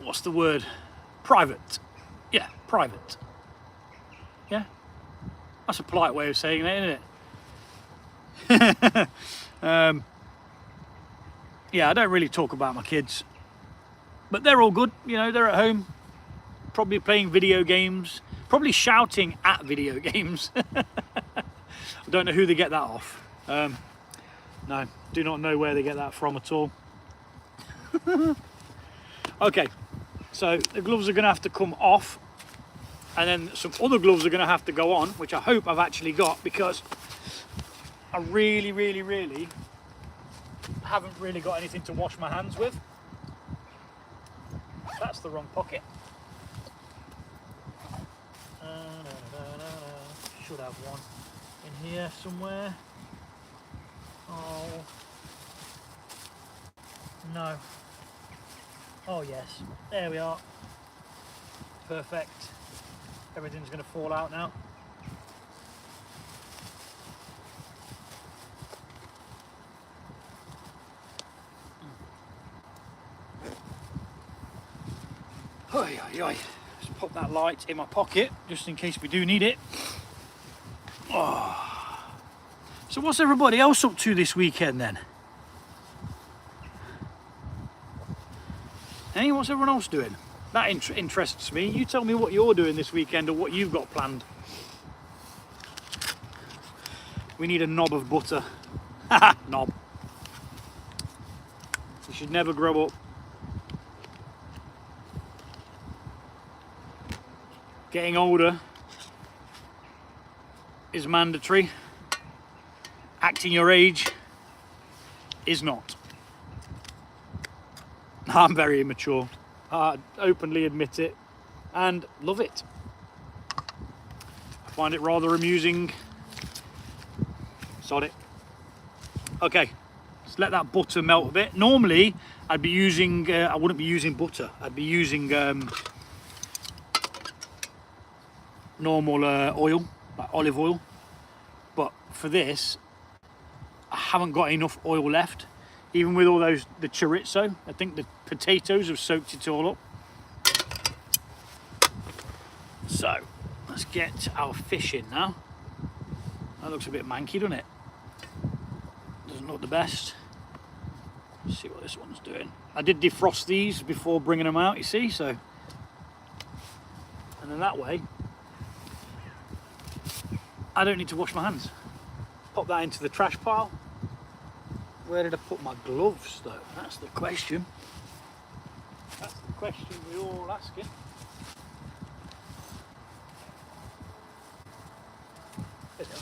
what's the word? Private. Yeah, private. Yeah, that's a polite way of saying that, isn't it? Yeah, I don't really talk about my kids, but they're all good. You know, they're at home, probably playing video games, probably shouting at video games. I don't know who they get that off. No, do not know where they get that from at all. Okay, so the gloves are going to have to come off, and then some other gloves are going to have to go on, which I hope I've actually got, because I really haven't really got anything to wash my hands with. That's the wrong pocket. Should have one in here somewhere. Oh no. Oh yes, there we are. Perfect. Everything's going to fall out now. Oi, oi, oi. Just pop that light in my pocket just in case we do need it. Oh. So what's everybody else up to this weekend then? Hey, what's everyone else doing? That interests me. You tell me what you're doing this weekend or what you've got planned. We need a knob of butter. Haha, knob. You should never grow up. Getting older is mandatory. Acting your age is not. I'm very immature. I openly admit it and love it. I find it rather amusing. Sod it. Okay, let's let that butter melt a bit. Normally, I'd be using, I wouldn't be using butter. I'd be using normal oil, like olive oil. But for this, I haven't got enough oil left. Even with all those, the chorizo, I think the potatoes have soaked it all up. So, let's get our fish in now. That looks a bit manky, doesn't it? doesn't look the best. Let's see what this one's doing. I did defrost these before bringing them out, you see, so. And then that way, I don't need to wash my hands. Pop that into the trash pile. Where did I put my gloves though? That's the question. That's the question we're all asking. Let's go.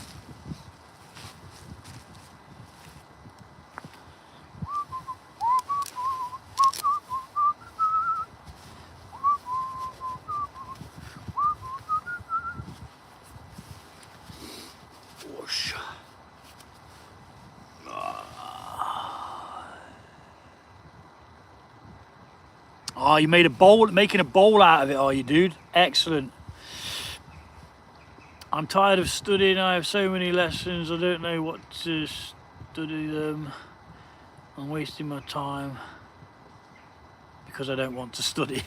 Whoosh. Oh, you made a bowl, making a bowl out of it, are you, dude? Excellent. I'm tired of studying. I have so many lessons. I don't know what to study them. I'm wasting my time because I don't want to study.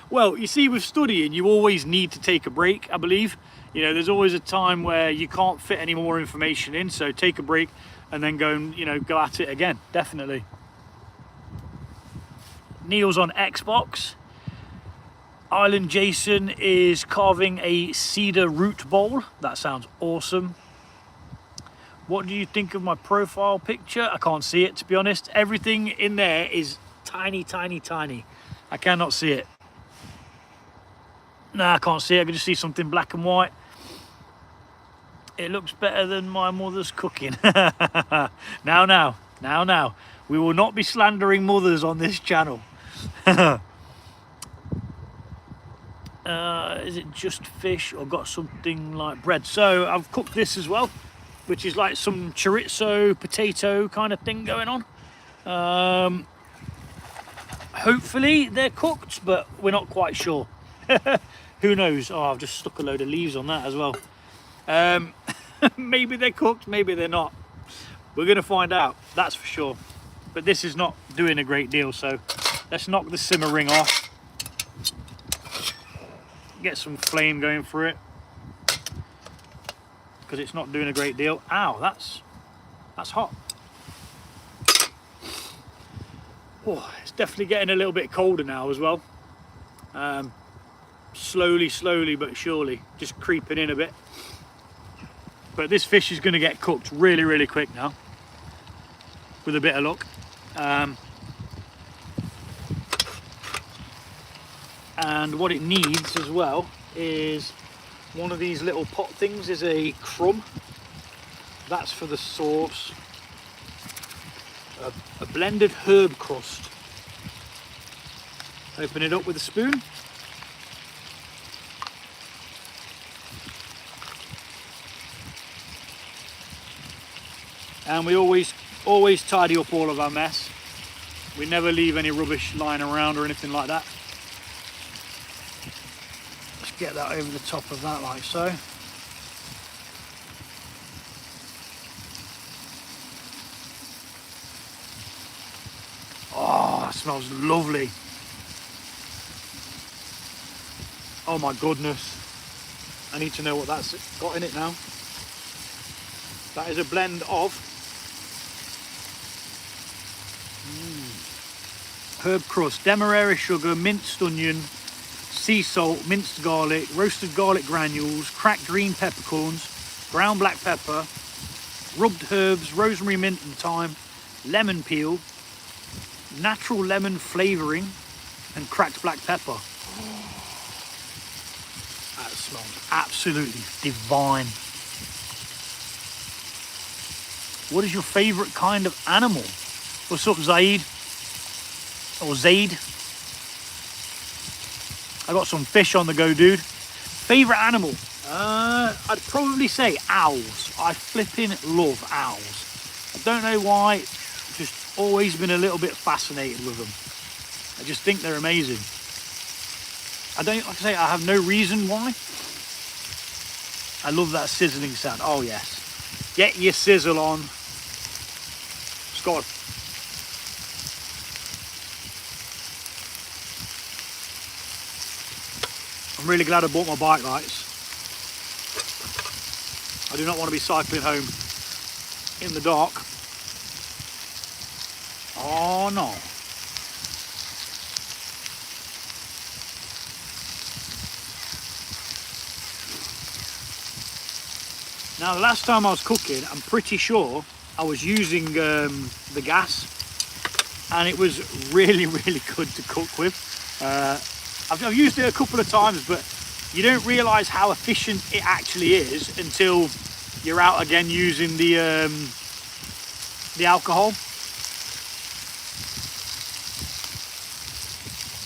Well, you see, with studying, you always need to take a break, I believe. You know, there's always a time where you can't fit any more information in, so take a break and then go and, you know, go at it again, definitely. Neil's on Xbox. Island Jason is carving a cedar root bowl. That sounds awesome. What do you think of my profile picture? I can't see it, to be honest. Everything in there is tiny, tiny, tiny. I cannot see it. No, I can't see it. I can just see something black and white. It looks better than my mother's cooking. Now. We will not be slandering mothers on this channel. Is it just fish or got something like bread? So I've cooked this as well, which is like some chorizo potato kind of thing going on. Hopefully they're cooked, but we're not quite sure. Who knows? Oh, I've just stuck a load of leaves on that as well. Maybe they're cooked, maybe they're not. We're gonna find out, that's for sure. But this is not doing a great deal, so let's knock the simmer ring off. Get some flame going through it, because it's not doing a great deal. Ow, that's hot. Oh, it's definitely getting a little bit colder now as well. Slowly but surely, just creeping in a bit. But this fish is going to get cooked really quick now, with a bit of luck. And what it needs as well is one of these little pot things, is a crumb. That's for the sauce. A blended herb crust. Open it up with a spoon. And we always tidy up all of our mess. We never leave any rubbish lying around or anything like that. Let's get that over the top of that like so. Oh, it smells lovely. Oh my goodness. I need to know what that's got in it now. That is a blend of herb crust, demerara sugar, minced onion, sea salt, minced garlic, roasted garlic granules, cracked green peppercorns, ground black pepper, rubbed herbs, rosemary, mint and thyme, lemon peel, natural lemon flavouring and cracked black pepper. That smells absolutely divine. What is your favourite kind of animal? What's up, Zaid? Or Zaid? I got some fish on the go, dude. Favourite animal? I'd probably say owls. I flipping love owls. I don't know why, just always been a little bit fascinated with them. I just think they're amazing. Like I say, I have no reason why. I love that sizzling sound. Oh yes. Get your sizzle on. Scott. I'm really glad I bought my bike lights. I do not want to be cycling home in the dark. Oh no. Now the last time I was cooking, I'm pretty sure I was using the gas, and it was really good to cook with. I've used it a couple of times, but you don't realise how efficient it actually is until you're out again using the alcohol.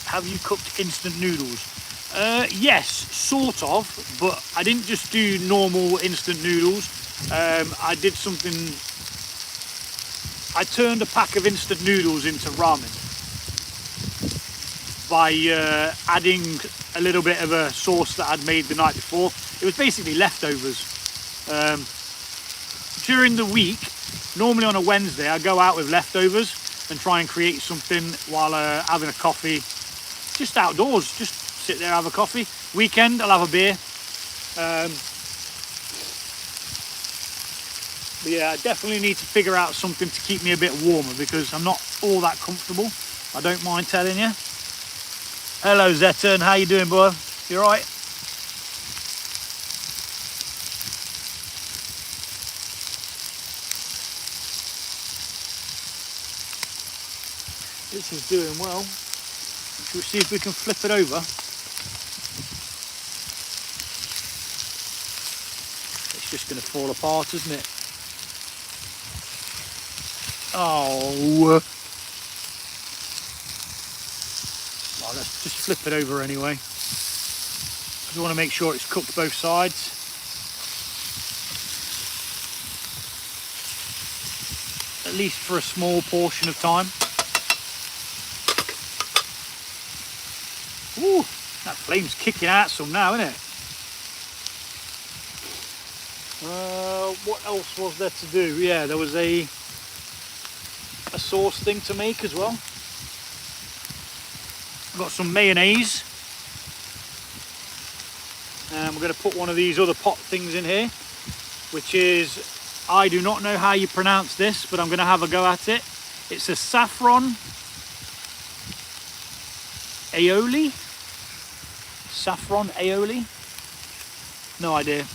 Have you cooked instant noodles? Yes, sort of, but I didn't just do normal instant noodles. I did something. I turned a pack of instant noodles into ramen by adding a little bit of a sauce that I'd made the night before. It was basically leftovers. During the week, normally on a Wednesday, I go out with leftovers and try and create something while having a coffee, just outdoors, just sit there, have a coffee. Weekend, I'll have a beer. But yeah, I definitely need to figure out something to keep me a bit warmer because I'm not all that comfortable. I don't mind telling you. Hello Zeton, how you doing, boy? You alright? This is doing well. Should we see if we can flip it over? It's just going to fall apart, isn't it? Oh. Well, let's just flip it over anyway. I just want to make sure it's cooked both sides. At least for a small portion of time. Ooh, that flame's kicking out some now, isn't it? What else was there to do? Yeah, there was a sauce thing to make as well. Got some mayonnaise. And we're going to put one of these other pot things in here, which is, I do not know how you pronounce this, but I'm going to have a go at it. It's a saffron aioli. Saffron aioli. No idea.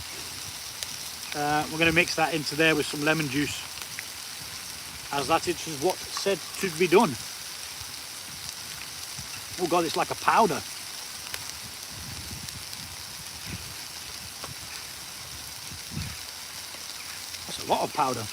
We're going to mix that into there with some lemon juice, as that is what said to be done. Oh god, it's like a powder. That's a lot of powder.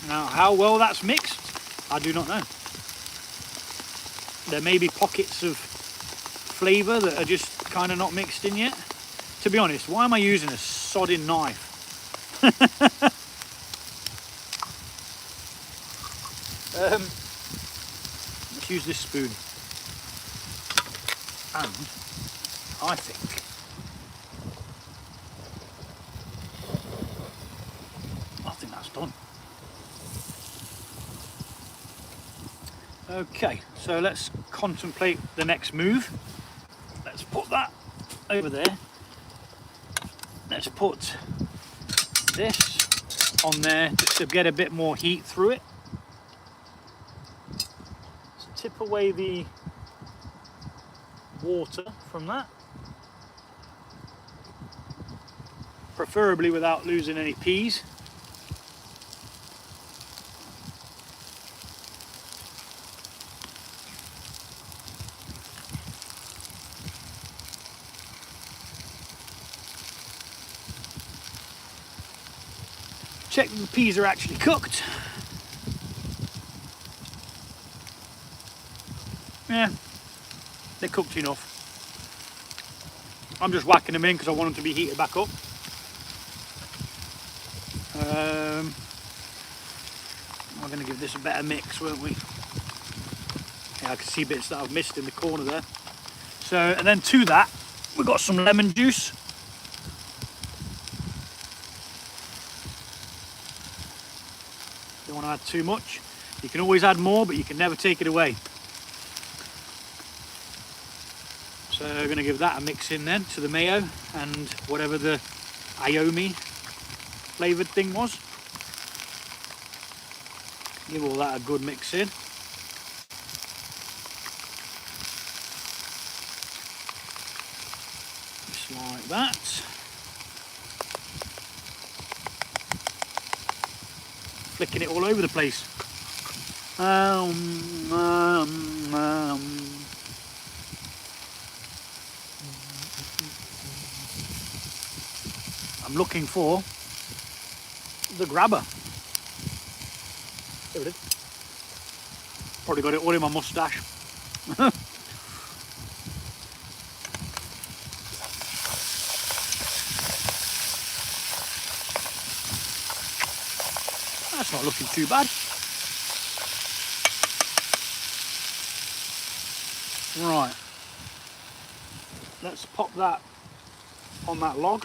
Now, how well that's mixed, I do not know. There may be pockets of flavour that are just kind of not mixed in yet. To be honest, why am I using a sodding knife? Let's use this spoon. And I think that's done. Okay, so let's contemplate the next move. Let's put that over there. Let's put this on there just to get a bit more heat through it. Let's tip away the water from that, preferably without losing any peas. Check that the peas are actually cooked. Yeah, they're cooked enough. I'm just whacking them in because I want them to be heated back up. We're going to give this a better mix, won't we? Yeah, I can see bits that I've missed in the corner there. So, and then to that, we've got some lemon juice. Don't want to add too much. You can always add more, but you can never take it away. So we're going to give that a mix in then to the mayo and whatever the aioli flavoured thing was. Give all that a good mix in. Just like that. Flicking it all over the place. I'm looking for the grabber. There it is. Probably got it all in my moustache. That's not looking too bad. Right. Let's pop that on that log.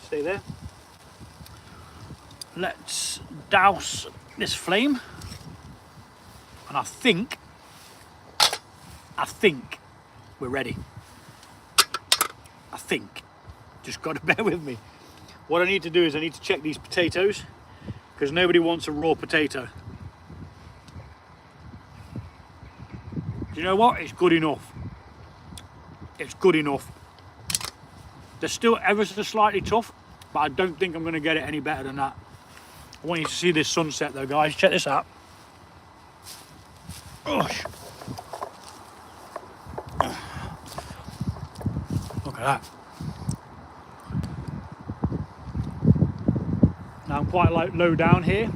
Stay there. Let's douse this flame. And I think we're ready. I think. Just got to bear with me. What I need to do is I need to check these potatoes, because nobody wants a raw potato. Do you know what? It's good enough. It's good enough. They're still ever so slightly tough, but I don't think I'm going to get it any better than that. I want you to see this sunset though, guys. Check this out. Gosh. Look at that. Now I'm quite low down here,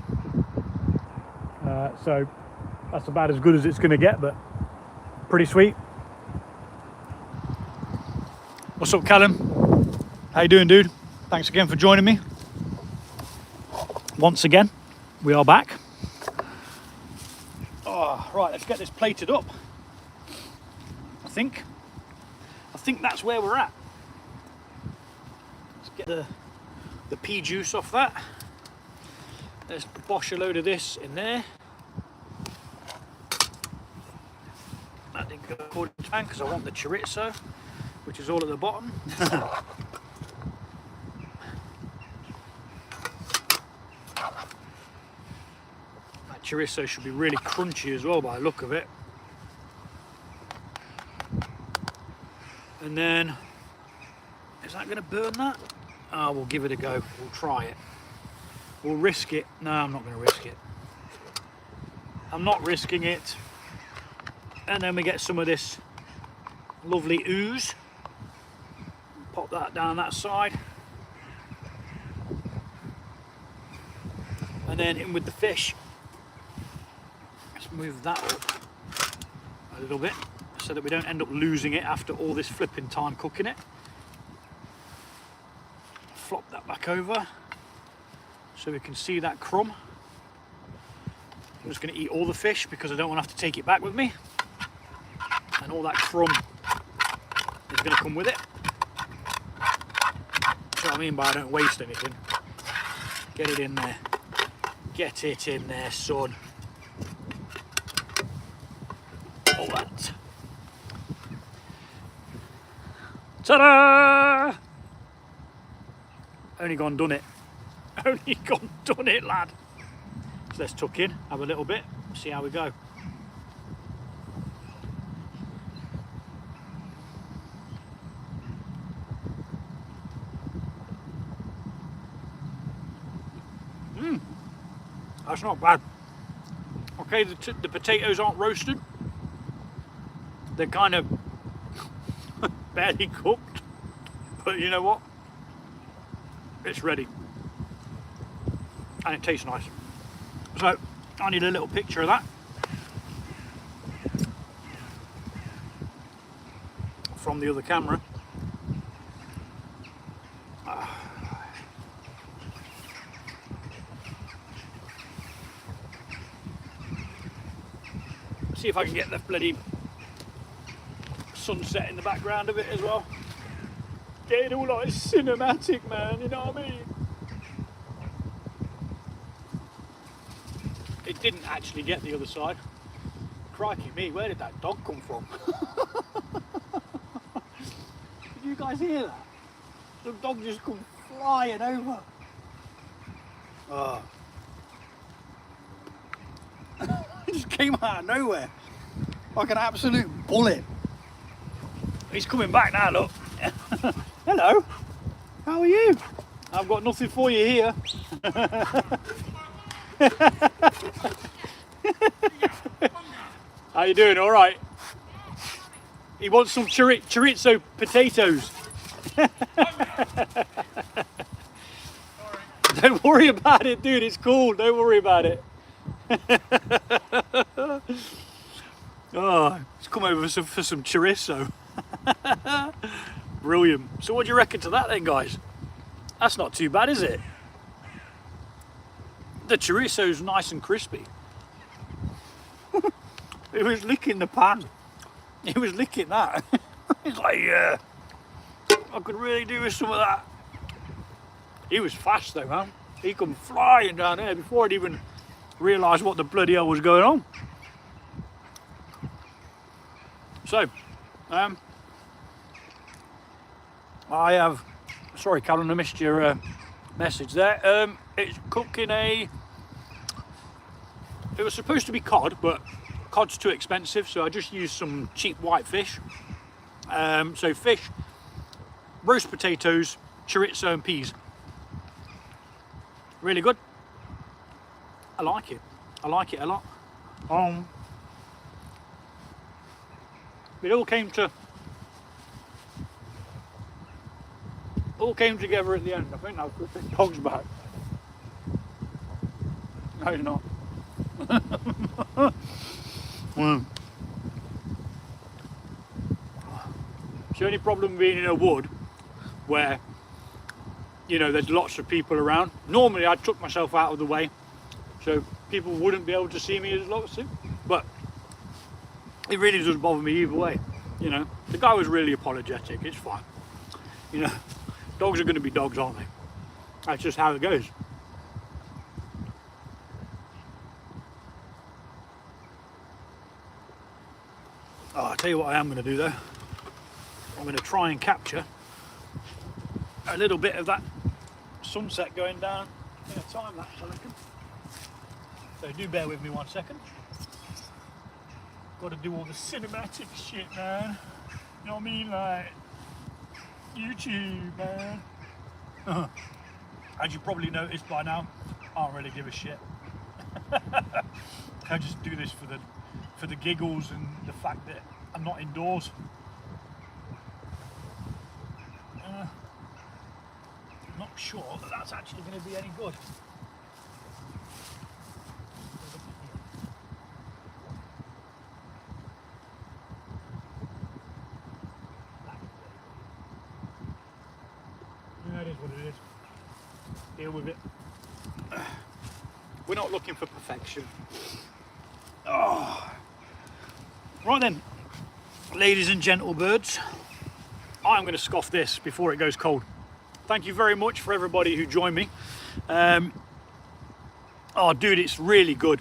so that's about as good as it's going to get, but pretty sweet. What's up, Callum? How you doing, dude? Thanks again for joining me. Once again, we are back. Oh, right, let's get this plated up. I think that's where we're at. Let's get the pea juice off that. Let's bosh a load of this in there. That didn't go according to plan because I want the chorizo, which is all at the bottom. That chorizo should be really crunchy as well by the look of it. And then, is that going to burn that? Oh, we'll give it a go. We'll try it. We'll risk it. No, I'm not going to risk it. I'm not risking it. And then we get some of this lovely ooze. Pop that down that side. And then in with the fish. Let's move that up a little bit so that we don't end up losing it after all this flipping time cooking it. Flop that back over so we can see that crumb. I'm just going to eat all the fish because I don't want to have to take it back with me. And all that crumb is going to come with it. That's what I mean by I don't waste anything. Get it in there. Get it in there, son. All that. Ta-da! Only gone done it. Only gone done it, lad. So let's tuck in, have a little bit, see how we go. That's not bad. Okay, the potatoes aren't roasted. They're kind of barely cooked. But you know what? It's ready. And it tastes nice. So, I need a little picture of that. From the other camera. See See if I can get the bloody sunset in the background of it as well. Get it all like cinematic, man, you know what I mean? It didn't actually get the other side. Crikey me, where did that dog come from? Did you guys hear that? The dog just come flying over. Oh. It just came out of nowhere. Like an absolute bullet. He's coming back now, look. Hello. How are you? I've got nothing for you here. How you doing? All right. He wants some chorizo potatoes. Don't worry about it, dude. It's cool. Don't worry about it. Oh, he's come over for some chorizo. Brilliant. So what do you reckon to that then, guys? That's not too bad, is it? The chorizo's nice and crispy. It was licking the pan. It was licking that. He's like, yeah, I could really do with some of that. He was fast though, man. He come flying down there before I'd even realised what the bloody hell was going on. So, I have, sorry Callum, I missed your message there. It's cooking it was supposed to be cod, but cod's too expensive, so I just used some cheap white fish. So fish, roast potatoes, chorizo and peas. Really good. I like it. I like it a lot. It all came together at the end. I think now the dog's back. No, he's not. It's the only problem being in a wood where, you know, there's lots of people around. Normally I'd tuck myself out of the way so people wouldn't be able to see me as lots of, but it really doesn't bother me either way. You know, the guy was really apologetic. It's fine. You know, dogs are going to be dogs, aren't they? That's just how it goes. Oh, I'll tell you what I am going to do though. I'm going to try and capture a little bit of that sunset going down in a time lapse, I reckon. So do bear with me 1 second. Got to do all the cinematic shit, man. You know what I mean? Like YouTube, man. As you probably noticed by now, I don't really give a shit. I just do this for the giggles and the fact that I'm not indoors. I'm not sure that that's actually going to be any good. Yeah, it is what it is. Deal with it. We're not looking for perfection. Oh. Right then, ladies and gentle birds, I'm going to scoff this before it goes cold. Thank you very much for everybody who joined me. Oh dude, it's really good.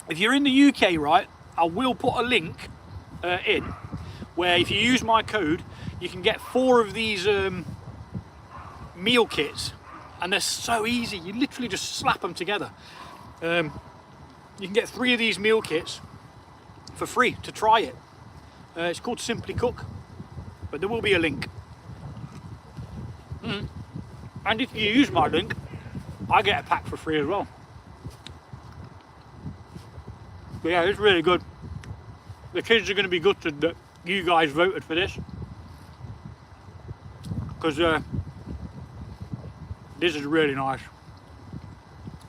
If you're in the UK, right, I will put a link in where if you use my code you can get 4 of these meal kits, and they're so easy. You literally just slap them together. You can get 3 of these meal kits for free to try it. It's called Simply Cook, but there will be a link. And if you use my link, I get a pack for free as well. But yeah, it's really good. The kids are going to be gutted that you guys voted for this, because this is really nice,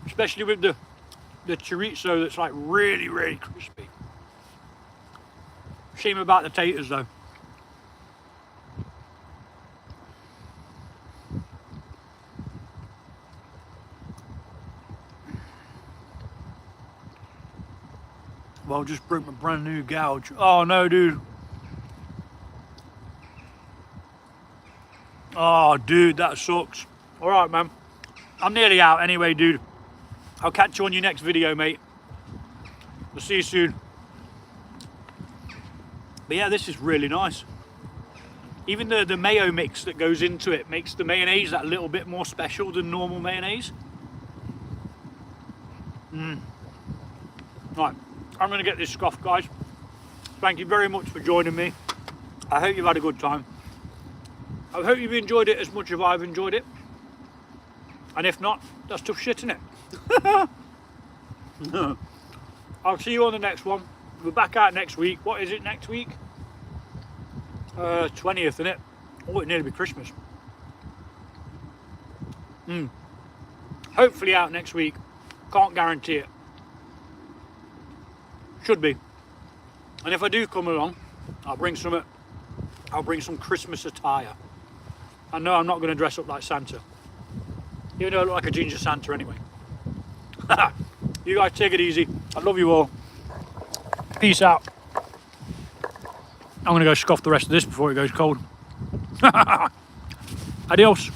especially with the chorizo that's like really, really crispy. Shame about the taters though. Well, just broke my brand new gouge. Oh no, dude. Oh, dude, that sucks. All right, man. I'm nearly out anyway, dude. I'll catch you on your next video, mate. We'll see you soon. But yeah, this is really nice. Even the mayo mix that goes into it makes the mayonnaise that little bit more special than normal mayonnaise. Right, I'm going to get this scoffed, guys. Thank you very much for joining me. I hope you've had a good time. I hope you've enjoyed it as much as I've enjoyed it. And if not, that's tough shit, innit? I'll see you on the next one. We're back out next week. What is it next week? 20th, isn't it? Oh, it nearly be Christmas. Hopefully out next week. Can't guarantee it. Should be. And if I do come along, I'll bring some Christmas attire. I know I'm not going to dress up like Santa. Even though I look like a ginger Santa anyway. You guys take it easy. I love you all. Peace out. I'm going to go scoff the rest of this before it goes cold. Adios.